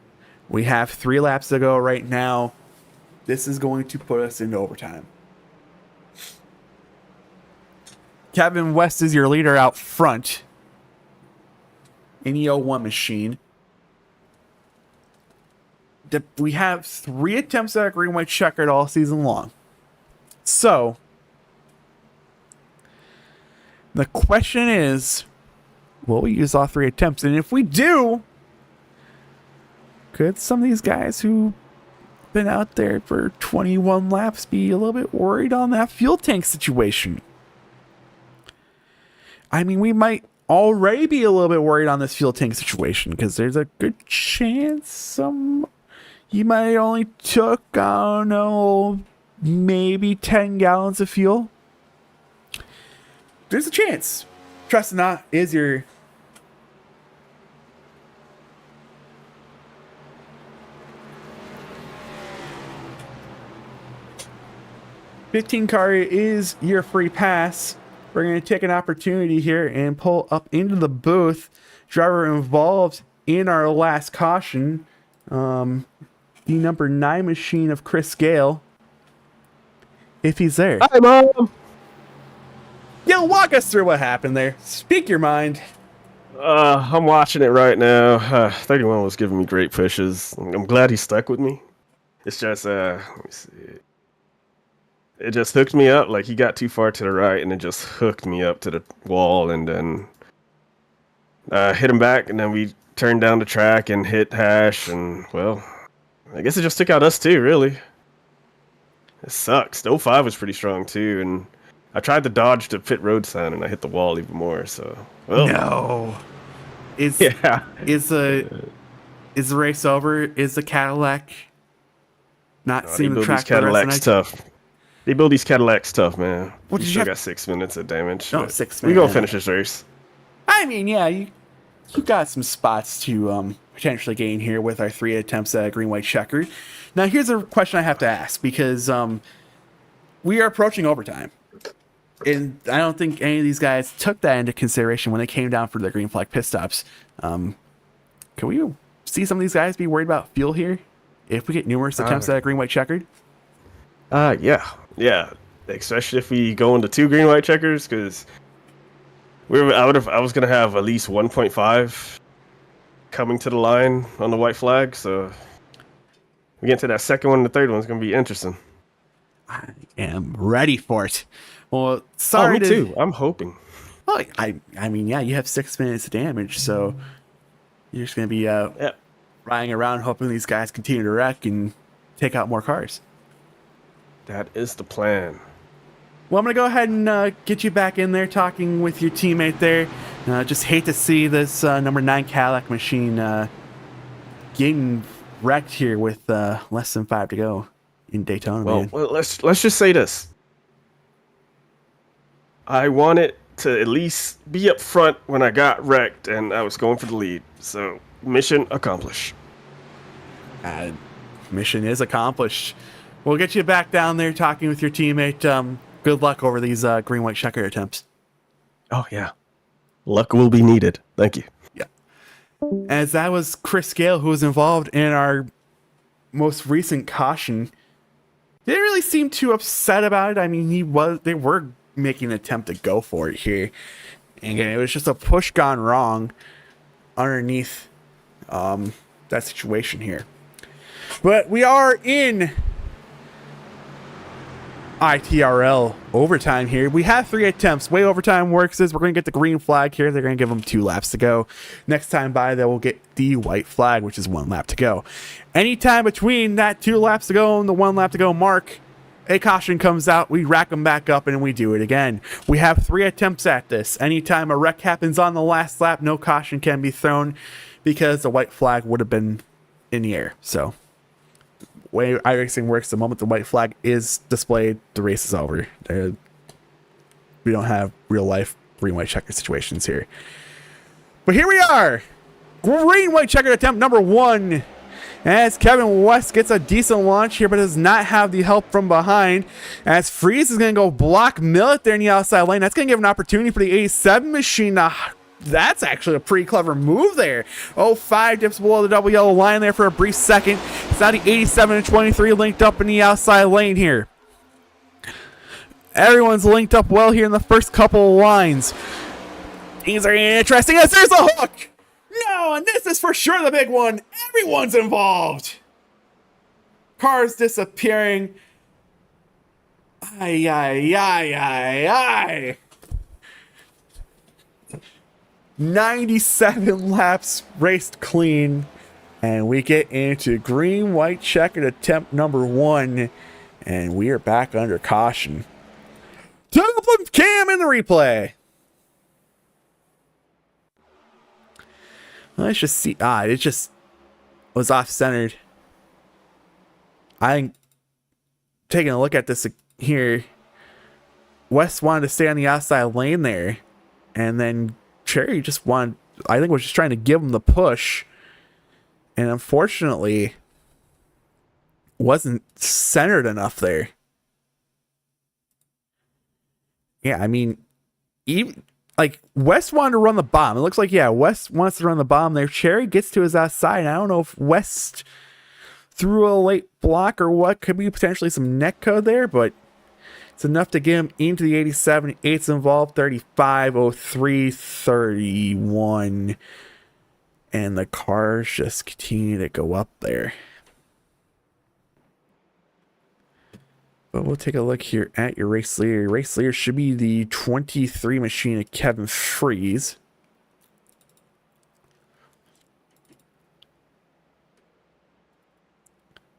Speaker 1: We have 3 laps to go right now. This is going to put us into overtime. Kevin West is your leader out front in the 01 machine. We have 3 attempts at a green white checkered all season long. So the question is, will we use all 3 attempts? And if we do, could some of these guys who've been out there for 21 laps be a little bit worried on that fuel tank situation? I mean, we might already be a little bit worried on this fuel tank situation because there's a good chance you might only took, I don't know, maybe 10 gallons of fuel. There's a chance. Trust it or not, is your 15 car is your free pass. We're going to take an opportunity here and pull up into the booth. Driver involved in our last caution. The number 9 machine of Chris Gale. If he's there.
Speaker 2: Hi, Mom.
Speaker 1: Yo, walk us through what happened there. Speak your mind.
Speaker 2: I'm watching it right now. 31 was giving me great pushes. I'm glad he stuck with me. It's just, let me see. It just hooked me up. Like, he got too far to the right, and it just hooked me up to the wall, and then hit him back, and then we turned down the track and hit Hash, and, well, I guess it just took out us too, really. It sucks. The 05 was pretty strong, too, and I tried to dodge the pit road sign, and I hit the wall even more, so... Well,
Speaker 1: no. Is the race over? Is the Cadillac not seeing the track?
Speaker 2: Cadillacs tough. They build these Cadillacs tough, man. We still got 6 minutes of damage.
Speaker 1: No, 6 minutes.
Speaker 2: We gonna finish this race.
Speaker 1: I mean, yeah, you got some spots to potentially gain here with our 3 attempts at a green white checkered. Now, here's a question I have to ask because we are approaching overtime. And I don't think any of these guys took that into consideration when they came down for their green flag pit stops. Can we see some of these guys be worried about fuel here if we get numerous attempts at a green white checkered?
Speaker 2: Yeah. Especially if we go into 2 green white checkers, because I was gonna have at least 1.5 coming to the line on the white flag. So we get to that second one, the third one's gonna be interesting.
Speaker 1: I am ready for it. Well, sorry.
Speaker 2: Me too. I'm hoping.
Speaker 1: Well, I mean, yeah, you have 6 minutes of damage, so you're just gonna be riding around hoping these guys continue to wreck and take out more cars.
Speaker 2: That is the plan.
Speaker 1: Well, I'm going to go ahead and get you back in there talking with your teammate there. Just hate to see this number 9 Cadillac machine getting wrecked here with less than 5 to go in Daytona.
Speaker 2: Well, let's just say this. I wanted to at least be up front when I got wrecked and I was going for the lead. So, mission accomplished.
Speaker 1: Mission is accomplished. We'll get you back down there talking with your teammate. Good luck over these green-white checker attempts.
Speaker 2: Oh, yeah. Luck will be needed. Thank you.
Speaker 1: Yeah. As that was Chris Gale, who was involved in our most recent caution. Didn't really seem too upset about it. I mean, they were making an attempt to go for it here. And again, it was just a push gone wrong underneath that situation here. But we are in ITRL overtime here. We have 3 attempts. Way overtime works is we're going to get the green flag here. They're going to give them 2 laps to go. Next time by, they will get the white flag, which is 1 lap to go. Anytime between that 2 laps to go and the 1 lap to go mark, a caution comes out. We rack them back up and we do it again. We have 3 attempts at this. Anytime a wreck happens on the last lap, no caution can be thrown because the white flag would have been in the air. So way iRacing works, the moment the white flag is displayed, the race is over. We don't have real life green white checker situations here. But here we are. Green white checker attempt number 1. As Kevin West gets a decent launch here, but does not have the help from behind. As Freeze is going to go block Millet there in the outside lane. That's going to give an opportunity for the 87 machine to... That's actually a pretty clever move there. 05 dips below the double yellow line there for a brief second. It's now the 87 and 23 linked up in the outside lane here. Everyone's linked up well here in the first couple of lines. Things are interesting as there's a hook. No, and this is for sure the big one. Everyone's involved. Cars disappearing. Ay, ay, ay, ay, ay. 97 laps raced clean, and we get into green white checkered attempt number 1, and we are back under caution. Top of cam in the replay. Let's just see. It just was off centered. I'm taking a look at this here. West wanted to stay on the outside lane there, and then Cherry just wanted, I think, was just trying to give him the push, and unfortunately wasn't centered enough there. Yeah, I mean, even like West wanted to run the bomb. It looks like, yeah, West wants to run the bomb there. Cherry gets to his outside. I don't know if West threw a late block or what. Could be potentially some net code there, but it's enough to get him into the 87. 8's involved, 35, 03, 31. And the cars just continue to go up there. But we'll take a look here at your race leader. Your race leader should be the 23 machine of Kevin Freeze.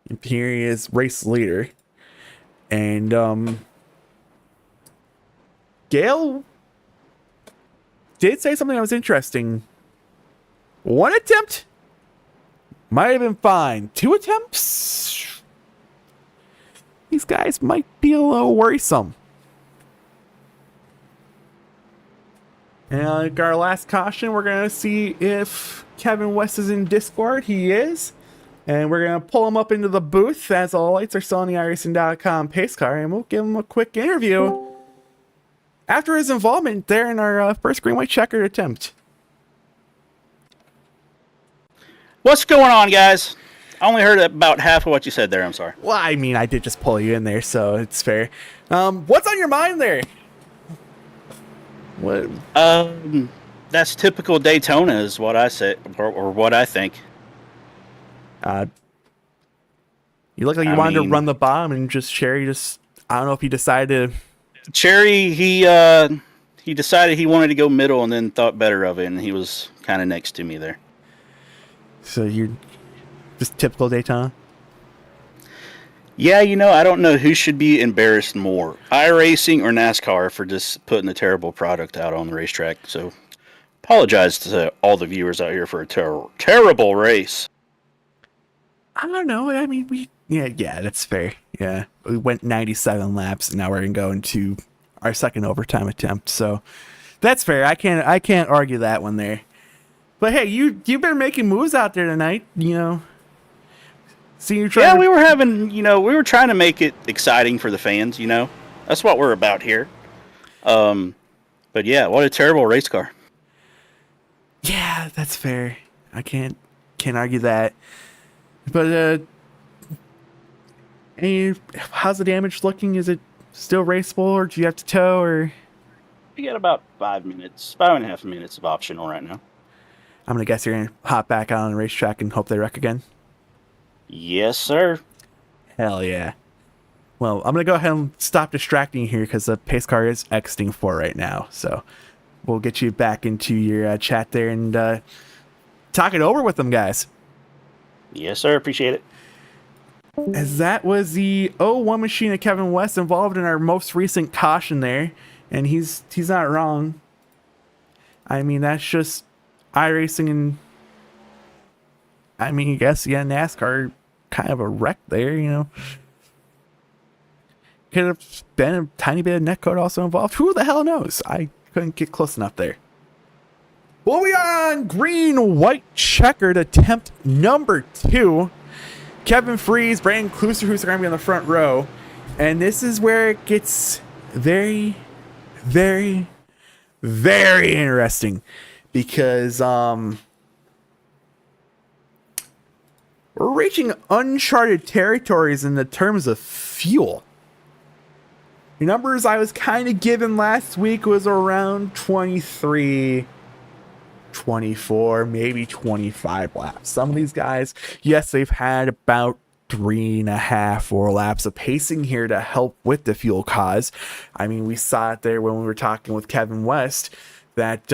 Speaker 1: And here he is, race leader. And Gale did say something that was interesting. 1 attempt might have been fine. 2 attempts, these guys might be a little worrisome. And our last caution, we're going to see if Kevin West is in Discord. He is. And we're going to pull him up into the booth as all lights are still on the iRacing.com pace car. And we'll give him a quick interview after his involvement there in our first green-white checkered attempt.
Speaker 3: What's going on, guys? I only heard about half of what you said there. I'm sorry.
Speaker 1: Well, I mean, I did just pull you in there, so it's fair. What's on your mind there? What?
Speaker 3: That's typical Daytona is what I said, or what I think.
Speaker 1: You look like you wanted to run the bomb, and just Cherry just, I don't know if he decided to...
Speaker 3: Cherry, he decided he wanted to go middle and then thought better of it, and he was kind of next to me there.
Speaker 1: So you're just typical Daytona?
Speaker 3: Yeah, I don't know who should be embarrassed more, iRacing or NASCAR, for just putting a terrible product out on the racetrack. So, apologize to all the viewers out here for a terrible race.
Speaker 1: I don't know. I mean, yeah, that's fair. Yeah, we went 97 laps, and now we're gonna go into our second overtime attempt. So that's fair. I can't argue that one there. But hey, you've been making moves out there tonight. See you trying.
Speaker 3: Yeah, we were trying to make it exciting for the fans. That's what we're about here. But yeah, what a terrible race car.
Speaker 1: Yeah, that's fair. I can't argue that. But how's the damage looking? Is it still raceable, or do you have to tow, or?
Speaker 3: We got about 5.5 minutes of optional right now.
Speaker 1: I'm gonna guess you're gonna hop back out on the racetrack and hope they wreck again.
Speaker 3: Yes, sir.
Speaker 1: Hell yeah. Well, I'm gonna go ahead and stop distracting you here because the pace car is exiting 4 right now. So we'll get you back into your chat there and talk it over with them guys.
Speaker 3: Yes, sir. Appreciate it.
Speaker 1: As that was the 01 machine of Kevin West involved in our most recent caution there, and he's not wrong. I mean, that's just iRacing and I guess NASCAR kind of a wreck there. Could have been a tiny bit of netcode also involved. Who the hell knows? I couldn't get close enough there. Well, we are on green-white checkered attempt number 2. Kevin Freeze, Brandon Kluser, who's going to be on the front row. And this is where it gets very, very, very interesting. Because we're reaching uncharted territories in the terms of fuel. The numbers I was kind of given last week was around 23, 24, maybe 25 laps. Some of these guys, yes, they've had about 3.5, 4 laps of pacing here to help with the fuel cause. I mean, we saw it there when we were talking with Kevin West that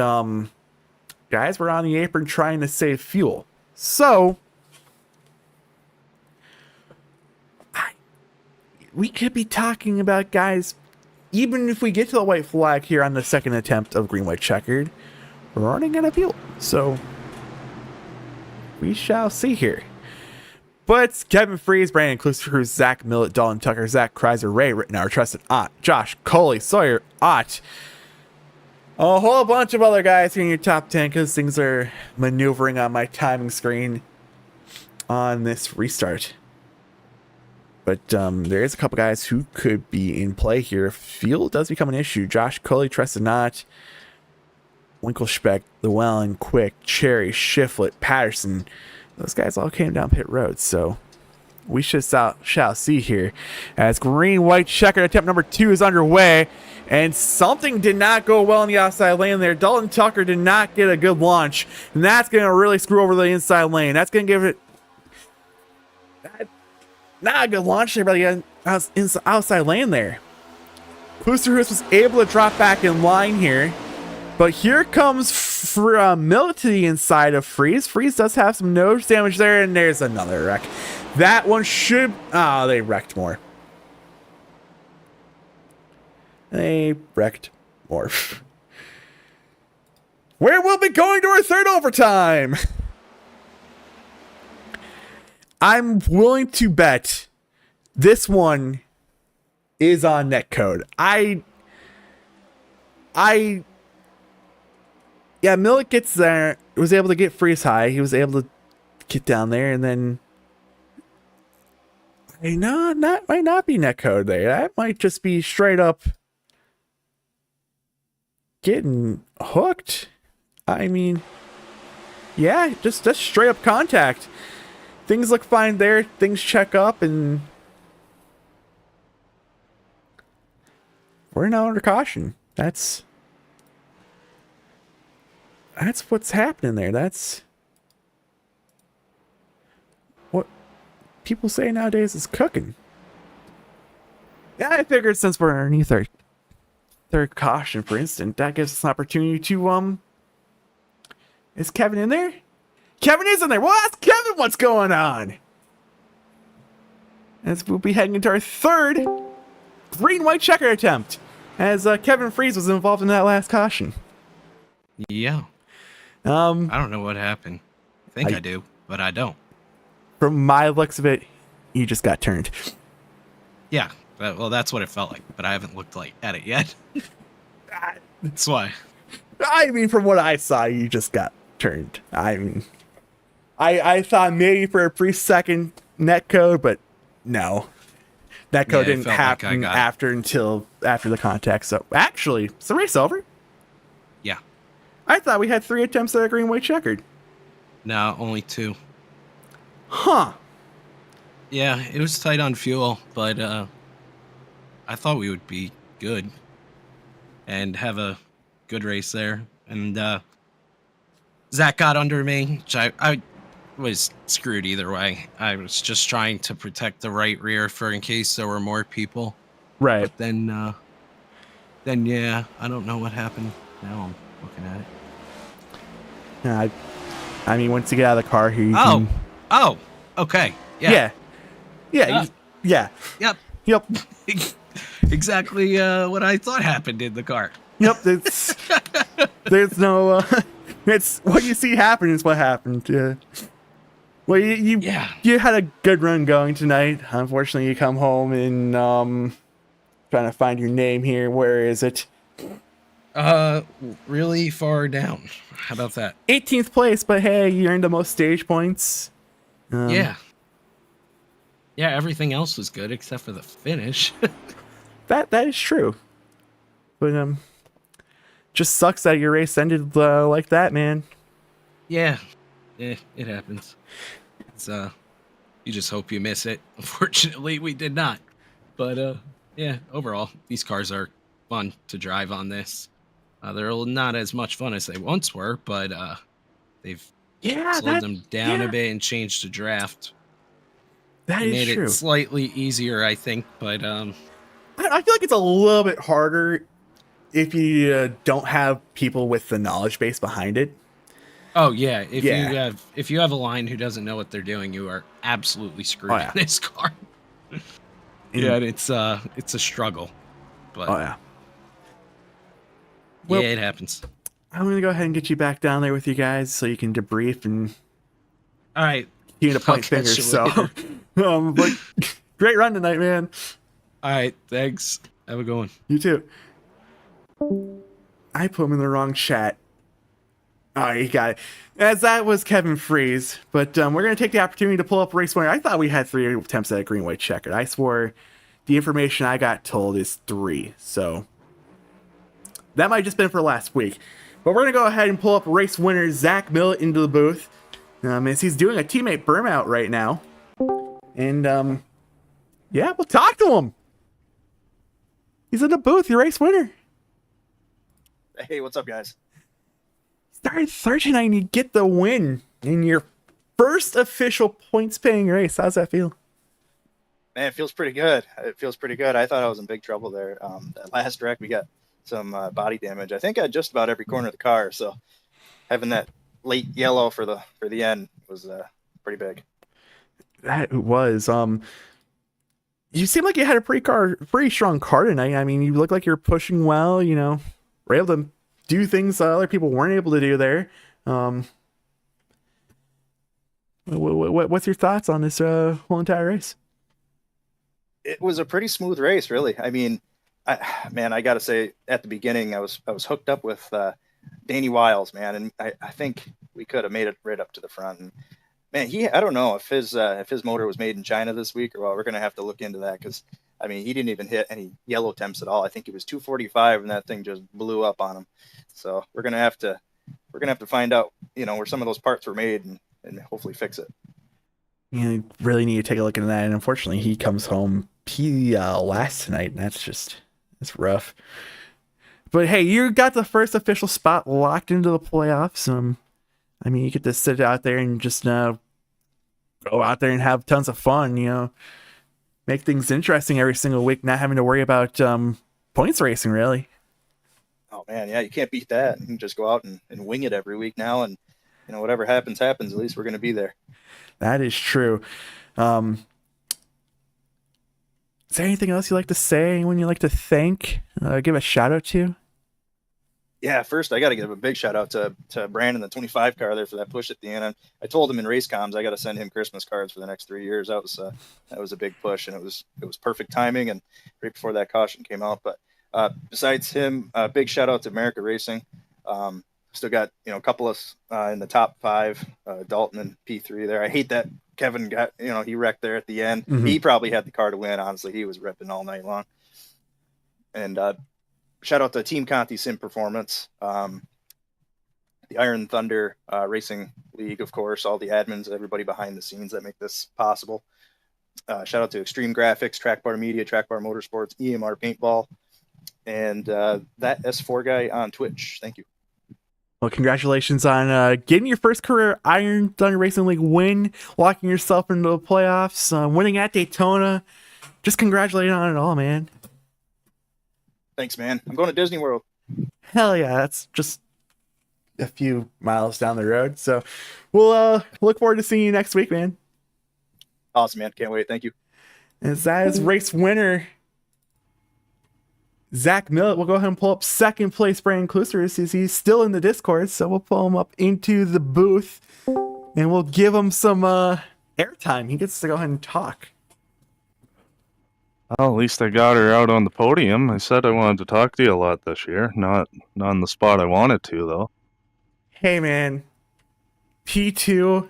Speaker 1: guys were on the apron trying to save fuel. So we could be talking about guys, even if we get to the white flag here on the second attempt of green-white checkered, we're running out of fuel. So we shall see here. But Kevin Freeze, Brandon Kluster, Zach Millett, Dalton Tucker, Zach Kreiser, Ray Rittenauer, Tristan Ott, Josh Coley, Sawyer Ott, a whole bunch of other guys here in your top 10 because things are maneuvering on my timing screen on this restart. But there is a couple guys who could be in play here. Fuel does become an issue. Josh Coley, Tristan Ott, Winkelspeck, Llewellyn, Quick, Cherry, Shiflett, Patterson. Those guys all came down pit road. So we shall see here as green-white checkered attempt number 2 is underway. And something did not go well in the outside lane there. Dalton Tucker did not get a good launch. And that's going to really screw over the inside lane. That's going to give it... Not a good launch there by the outside lane there. Klusterhus was able to drop back in line here. But here comes Millet to the inside of Freeze. Freeze does have some nose damage there, and there's another wreck. That one should... Oh, they wrecked more. They wrecked more. Where we'll be going to our third overtime. I'm willing to bet this one is on netcode. Yeah, Millet gets there, was able to get Freeze high. He was able to get down there, and then might not be netcode there. That might just be straight up getting hooked. I mean, yeah, just straight up contact. Things look fine there. Things check up, and we're now under caution. That's what's happening there. That's what people say nowadays is cooking. Yeah, I figured since we're underneath our third caution, for instance, that gives us an opportunity to is Kevin in there? Kevin is in there. Well, ask Kevin what's going on. as we'll be heading into our third green-white checker attempt, as Kevin Freeze was involved in that last caution.
Speaker 4: Yeah. I don't know what happened. I think I do, but I don't.
Speaker 1: From my looks of it, you just got turned.
Speaker 4: Yeah. Well, that's what it felt like, but I haven't looked at it yet. That's why.
Speaker 1: I mean, from what I saw, you just got turned. I mean, I thought maybe for a brief second netcode, but no. Netcode didn't happen until after the contact. So actually, is the race over?
Speaker 4: Yeah.
Speaker 1: I thought we had 3 attempts at a green-white checkered.
Speaker 4: No, only 2.
Speaker 1: Huh.
Speaker 4: Yeah, it was tight on fuel, but I thought we would be good and have a good race there. And Zach got under me, which I was screwed either way. I was just trying to protect the right rear for in case there were more people.
Speaker 1: Right.
Speaker 4: But then yeah, I don't know what happened. Now I'm looking at it.
Speaker 1: I mean, once you get out of the car here, you can...
Speaker 4: Oh, okay. Yeah.
Speaker 1: Yeah. Yep.
Speaker 4: Exactly what I thought happened in the car.
Speaker 1: Yep. There's no... it's what you see happen is what happened. Yeah. Well, you had a good run going tonight. Unfortunately, you come home and trying to find your name here. Where is it?
Speaker 4: Really far down. How about that?
Speaker 1: 18th place, but hey, you earned the most stage points.
Speaker 4: Yeah, everything else was good except for the finish.
Speaker 1: That is true. But just sucks that your race ended like that, man.
Speaker 4: Yeah, it happens. It's you just hope you miss it. Unfortunately, we did not. But yeah, overall, these cars are fun to drive on this. They're not as much fun as they once were, but they've slowed them down a bit and changed the draft.
Speaker 1: That is
Speaker 4: made
Speaker 1: true.
Speaker 4: It slightly easier, I think, but
Speaker 1: I feel like it's a little bit harder if you don't have people with the knowledge base behind it.
Speaker 4: Oh yeah, if you have a line who doesn't know what they're doing, you are absolutely screwed in this car. Yeah, it's a struggle. But well, yeah, it happens.
Speaker 1: I'm gonna go ahead and get you back down there with you guys so you can debrief and
Speaker 4: all right.
Speaker 1: You need to point fingers. So, but great run tonight, man.
Speaker 4: All right, thanks. Have a good one.
Speaker 1: You too. I put him in the wrong chat. Oh, you got it. As that was Kevin Freeze, but we're gonna take the opportunity to pull up race winner. I thought we had 3 attempts at a green-white checkered. I swore the information I got told is 3, so that might have just been for last week. But we're gonna go ahead and pull up race winner Zach Millett into the booth. As he's doing a teammate burnout right now, and yeah, we'll talk to him. He's in the booth. Your race winner.
Speaker 5: Hey, what's up, guys?
Speaker 1: Started third tonight and you get the win in your first official points-paying race. How's that feel?
Speaker 5: Man, it feels pretty good. It feels pretty good. I thought I was in big trouble there. That last wreck, we got some body damage. I think I had just about every corner of the car, so having that late yellow for the end was pretty big.
Speaker 1: That was. You seem like you had a pretty strong car tonight. I mean, you look like you're pushing well. You know, were able to do things other people weren't able to do there. What's your thoughts on this whole entire race?
Speaker 5: It was a pretty smooth race, really. I mean, I got to say, at the beginning, I was hooked up with Danny Wiles, man, and I think we could have made it right up to the front. And man, I don't know if his motor was made in China this week or what. We're gonna have to look into that because I mean he didn't even hit any yellow temps at all. I think it was 245 and that thing just blew up on him. So we're gonna have to find out, you know, where some of those parts were made and hopefully fix it.
Speaker 1: You really need to take a look into that. And unfortunately, he comes home last tonight, and that's rough. But hey, you got the first official spot locked into the playoffs. I mean, you get to sit out there and just go out there and have tons of fun. You know, make things interesting every single week, not having to worry about points racing, really.
Speaker 5: Oh man, yeah, you can't beat that. You can just go out and wing it every week now, and you know, whatever happens. At least we're going to be there.
Speaker 1: That is true. is there anything else you like to say? Anyone you like to thank? Give a shout out to?
Speaker 5: Yeah, first I got to give a big shout out to Brandon, the 25 car there for that push at the end. I told him in race comms I got to send him Christmas cards for the next 3 years. That was a big push, and it was perfect timing and right before that caution came out. But besides him, big shout out to America Racing. Still got a couple of in the top 5, Dalton and P3 there. I hate that Kevin got he wrecked there at the end.
Speaker 1: Mhm.
Speaker 5: He probably had the car to win. Honestly, he was ripping all night long. And shout out to Team Conti Sim Performance, the Iron Thunder Racing League, of course, all the admins, everybody behind the scenes that make this possible. Shout out to Extreme Graphics, Track Bar Media, Track Bar Motorsports, EMR Paintball, and that S4 guy on Twitch. Thank you.
Speaker 1: Well, congratulations on getting your first career Iron Thunder Racing League win, locking yourself into the playoffs, winning at Daytona. Just congratulating on it all, man.
Speaker 5: Thanks, man. I'm going to Disney World.
Speaker 1: Hell yeah, that's just a few miles down the road. So we'll look forward to seeing you next week, man.
Speaker 5: Awesome, man. Can't wait. Thank you.
Speaker 1: As that is race winner, Zach Millett. We'll go ahead and pull up second place Brandon Klusser. He's still in the Discord, so we'll pull him up into the booth and we'll give him some airtime. He gets to go ahead and talk.
Speaker 6: Well, at least I got her out on the podium. I said I wanted to talk to you a lot this year. Not on the spot I wanted to, though.
Speaker 1: Hey, man. P2.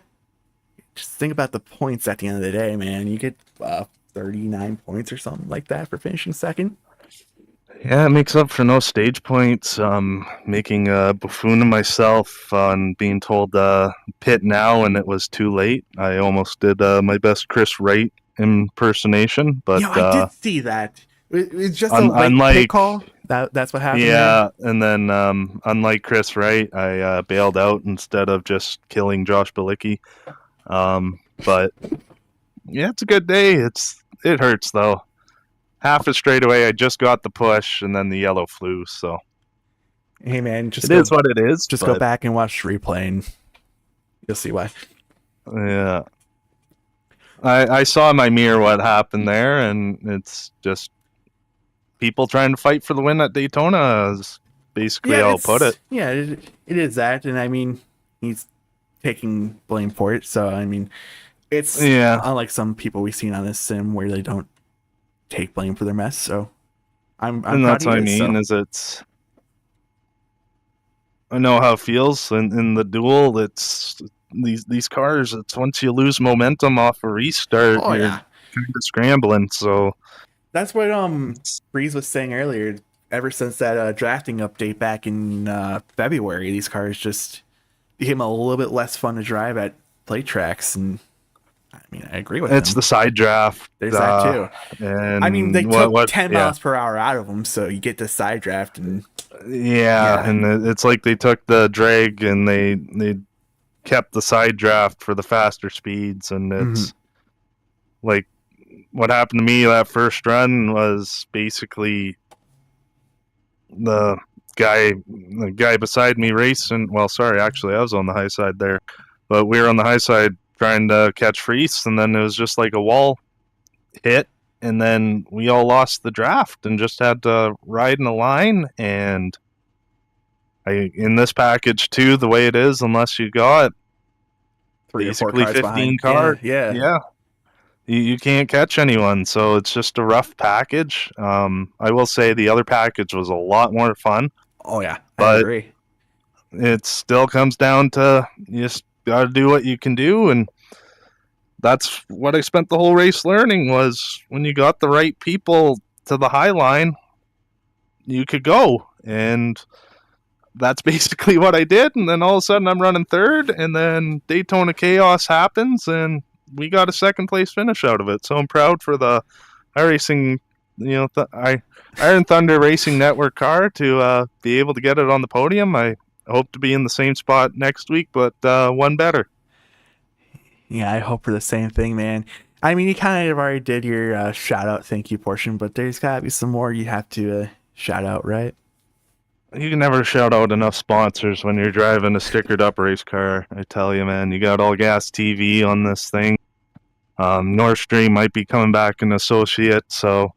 Speaker 1: Just think about the points at the end of the day, man. You get 39 points or something like that for finishing second.
Speaker 6: Yeah, it makes up for no stage points. Making a buffoon of myself on being told pit now, and it was too late. I almost did my best Chris Wright impersonation, but
Speaker 1: I did see that. It's just a late pit call. That's what happened.
Speaker 6: Yeah, there. And then unlike Chris Wright, I bailed out instead of just killing Josh Bilicki. But yeah, it's a good day. It hurts though. Half a straightaway, I just got the push, and then the yellow flew. So
Speaker 1: hey, man,
Speaker 6: it is what it is.
Speaker 1: Just go back and watch the replay, and you'll see why.
Speaker 6: Yeah. I saw in my mirror what happened there, and it's just people trying to fight for the win at Daytona is basically how I'll put it.
Speaker 1: Yeah, it is that, and I mean, he's taking blame for it, so I mean, it's unlike some people we've seen on this sim where they don't take blame for their mess, so I'm
Speaker 6: and that's what I mean, is it's... I know how it feels in the duel. It's... These cars, it's once you lose momentum off a restart, you're kind of scrambling. So
Speaker 1: that's what Breeze was saying earlier. Ever since that drafting update back in February, these cars just became a little bit less fun to drive at play tracks, and I mean, I agree with
Speaker 6: it's the side draft.
Speaker 1: There's that too.
Speaker 6: And
Speaker 1: I mean, they took 10 miles per hour out of them, so you get the side draft, and
Speaker 6: and it's like they took the drag and they kept the side draft for the faster speeds, and it's like what happened to me that first run was basically the guy beside me racing. Well, sorry, actually I was on the high side there, but we were on the high side trying to catch Freese, and then it was just like a wall hit, and then we all lost the draft and just had to ride in a line. And in this package too, the way it is, unless you got basically 15 cars, you can't catch anyone. So it's just a rough package. I will say the other package was a lot more fun.
Speaker 1: Oh yeah,
Speaker 6: but
Speaker 1: I agree.
Speaker 6: It still comes down to you just got to do what you can do, and that's what I spent the whole race learning, was when you got the right people to the high line, you could go. And that's basically what I did. And then all of a sudden I'm running third, and then Daytona Chaos happens, and we got a second place finish out of it. So I'm proud for the iRacing, Iron Thunder Racing Network car to be able to get it on the podium. I hope to be in the same spot next week, but one better.
Speaker 1: Yeah, I hope for the same thing, man. I mean, you kind of already did your shout out thank you portion, but there's got to be some more you have to shout out, right?
Speaker 6: You can never shout out enough sponsors when you're driving a stickered up race car. I tell you, man, you got All Gas TV on this thing. North Stream might be coming back an associate, so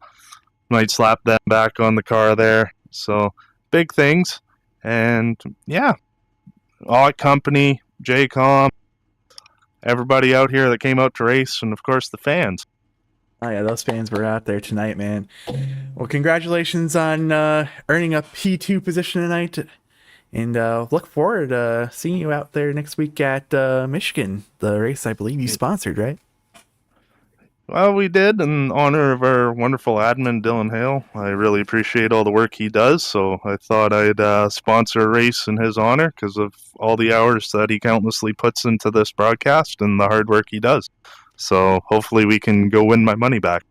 Speaker 6: might slap them back on the car there. So big things. And yeah, all company, JCOM, everybody out here that came out to race, and of course the fans.
Speaker 1: Oh yeah, those fans were out there tonight, man. Well, congratulations on earning a P2 position tonight, and look forward to seeing you out there next week at Michigan, the race I believe you sponsored, right?
Speaker 6: Well, we did in honor of our wonderful admin, Dylan Hale. I really appreciate all the work he does, so I thought I'd sponsor a race in his honor because of all the hours that he countlessly puts into this broadcast and the hard work he does. So hopefully we can go win my money back.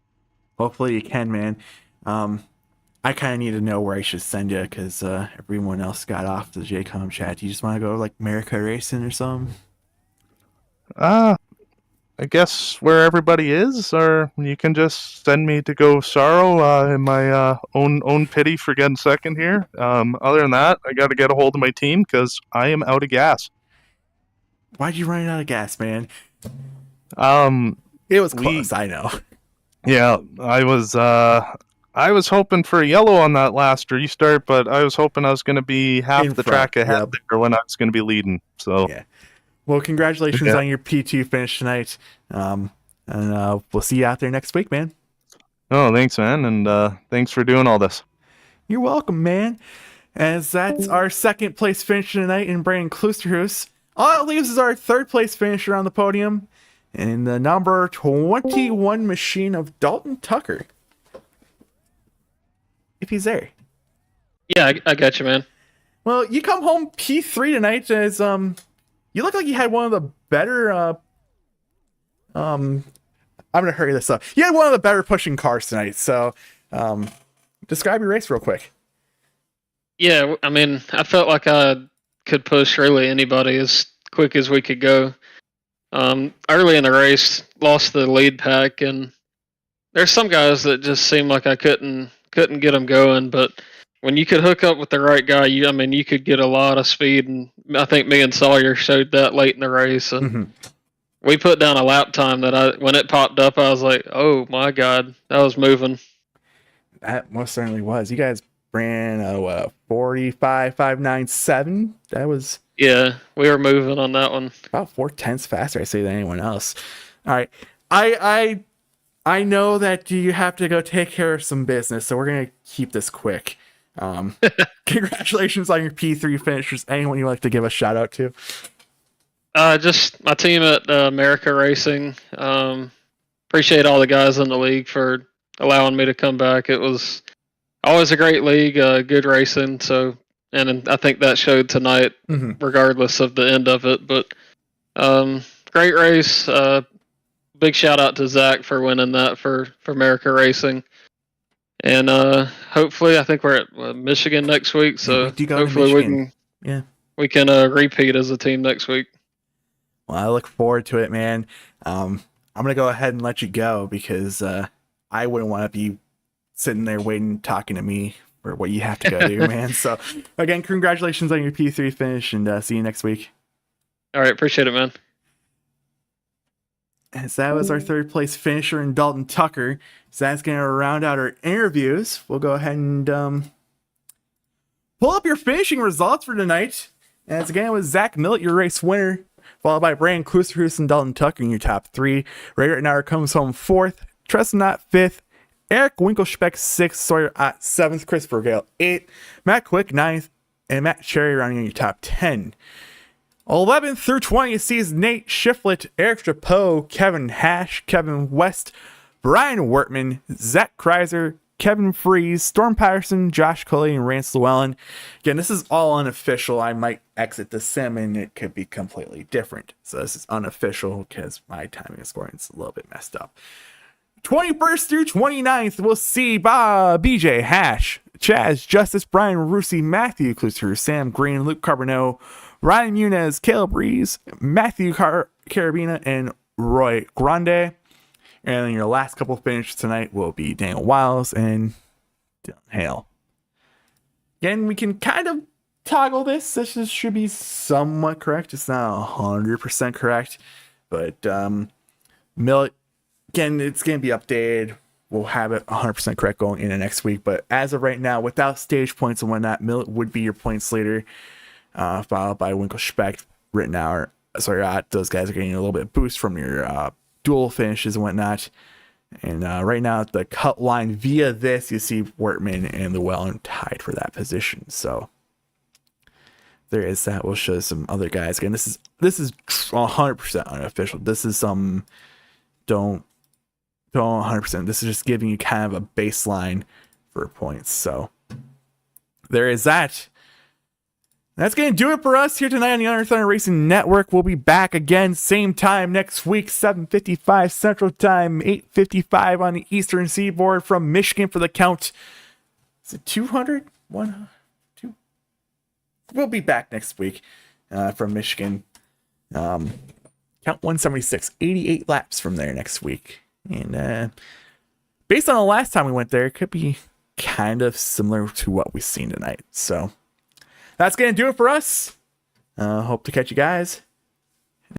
Speaker 1: Hopefully you can, man. I kind of need to know where I should send you because everyone else got off the JCOM chat. You just want to go to like America Racing or something?
Speaker 6: I guess where everybody is, or you can just send me to go sorrow in my own pity for getting second here. Other than that, I got to get a hold of my team because I am out of gas.
Speaker 1: Why'd you run out of gas, man?
Speaker 6: It
Speaker 1: was close, I know.
Speaker 6: Yeah, I was hoping for a yellow on that last restart, but I was hoping I was going to be half
Speaker 1: In
Speaker 6: the
Speaker 1: front,
Speaker 6: track ahead
Speaker 1: yep.
Speaker 6: there when I was going to be leading. So
Speaker 1: Yeah. Well, congratulations on your P2 finish tonight. And we'll see you out there next week, man.
Speaker 6: Oh, thanks, man, and thanks for doing all this.
Speaker 1: You're welcome, man. As that's our second place finisher tonight in Brandon Klusterhuis. All it leaves is our third place finisher on the podium in the number 21 machine of Dalton Tucker. If he's there.
Speaker 7: Yeah, I got you, man.
Speaker 1: Well, you come home P3 tonight as you look like you had one of the better I'm gonna hurry this up. You had one of the better pushing cars tonight, so describe your race real quick.
Speaker 7: Yeah, I mean, I felt like I could push really anybody as quick as we could go. Early in the race, lost the lead pack, and there's some guys that just seemed like I couldn't get them going. But when you could hook up with the right guy, you could get a lot of speed, and I think me and Sawyer showed that late in the race. And we put down a lap time that when it popped up, I was like, oh my god, that was moving.
Speaker 1: That most certainly was. You guys ran a 45.597. That was
Speaker 7: Yeah, we were moving on that one.
Speaker 1: about 4/10 faster, I say, than anyone else. All right, I know that you have to go take care of some business, so we're gonna keep this quick. Congratulations on your P3 finishers. Anyone you'd like to give a shout out to?
Speaker 7: Just my team at America Racing. Appreciate all the guys in the league for allowing me to come back. It was always a great league, good racing. So, and I think that showed tonight, regardless of the end of it. But great race. Big shout out to Zach for winning that for America Racing. And hopefully, I think we're at Michigan next week. So hopefully we can repeat as a team next week.
Speaker 1: Well, I look forward to it, man. I'm gonna go ahead and let you go because I wouldn't want to be sitting there waiting, talking to me for what you have to go do, man. So again, congratulations on your P3 finish, and see you next week.
Speaker 7: All right, appreciate it, man.
Speaker 1: As that was our third place finisher in Dalton Tucker. So that's going to round out our interviews. We'll go ahead and pull up your finishing results for tonight. As again, it was Zach Millett, your race winner, followed by Brandon Klusterhuis and Dalton Tucker in your top three. Ray Rittenauer comes home fourth, Tresnott fifth, Eric Winkelspeck sixth, Sawyer at seventh, Christopher Gale eighth, Matt Quick ninth, and Matt Cherry rounding in your top 10. 11th through 20th sees Nate Shiflett, Eric Strapeau, Kevin Hash, Kevin West, Brian Wortman, Zach Kreiser, Kevin Freeze, Storm Patterson, Josh Coley, and Rance Llewellyn. Again, this is all unofficial. I might exit the sim and it could be completely different. So this is unofficial because my timing of scoring is a little bit messed up. 21st through 29th, we'll see BJ Hash, Chaz Justice, Brian Rusi, Matthew Kluster, Sam Green, Luke Carbonneau, Ryan Muniz, Caleb Rees, Matthew Carabina, and Roy Grande. And then your last couple finishes tonight will be Daniel Wiles and Dylan Hale. Again, we can kind of toggle this. This should be somewhat correct. It's not 100% correct. But Millet again, it's going to be updated. We'll have it 100% correct going into next week. But as of right now, without stage points and whatnot, Millet would be your points leader, followed by Winkle Specht, Rittenauer. Sorry, those guys are getting a little bit of boost from your dual finishes and whatnot. And right now, at the cut line via this, you see Wortman and Llewellyn tied for that position. So there is that. We'll show some other guys. Again, this is 100% unofficial. This is some don't 100%. This is just giving you kind of a baseline for points. So there is that. That's going to do it for us here tonight on the Honor Thunder Racing Network. We'll be back again, same time next week, 7:55 Central Time, 8:55 on the Eastern Seaboard from Michigan for the count. Is it 200? 1, 2? We'll be back next week from Michigan. Count 176, 88 laps from there next week. And based on the last time we went there, it could be kind of similar to what we've seen tonight. So that's going to do it for us. Hope to catch you guys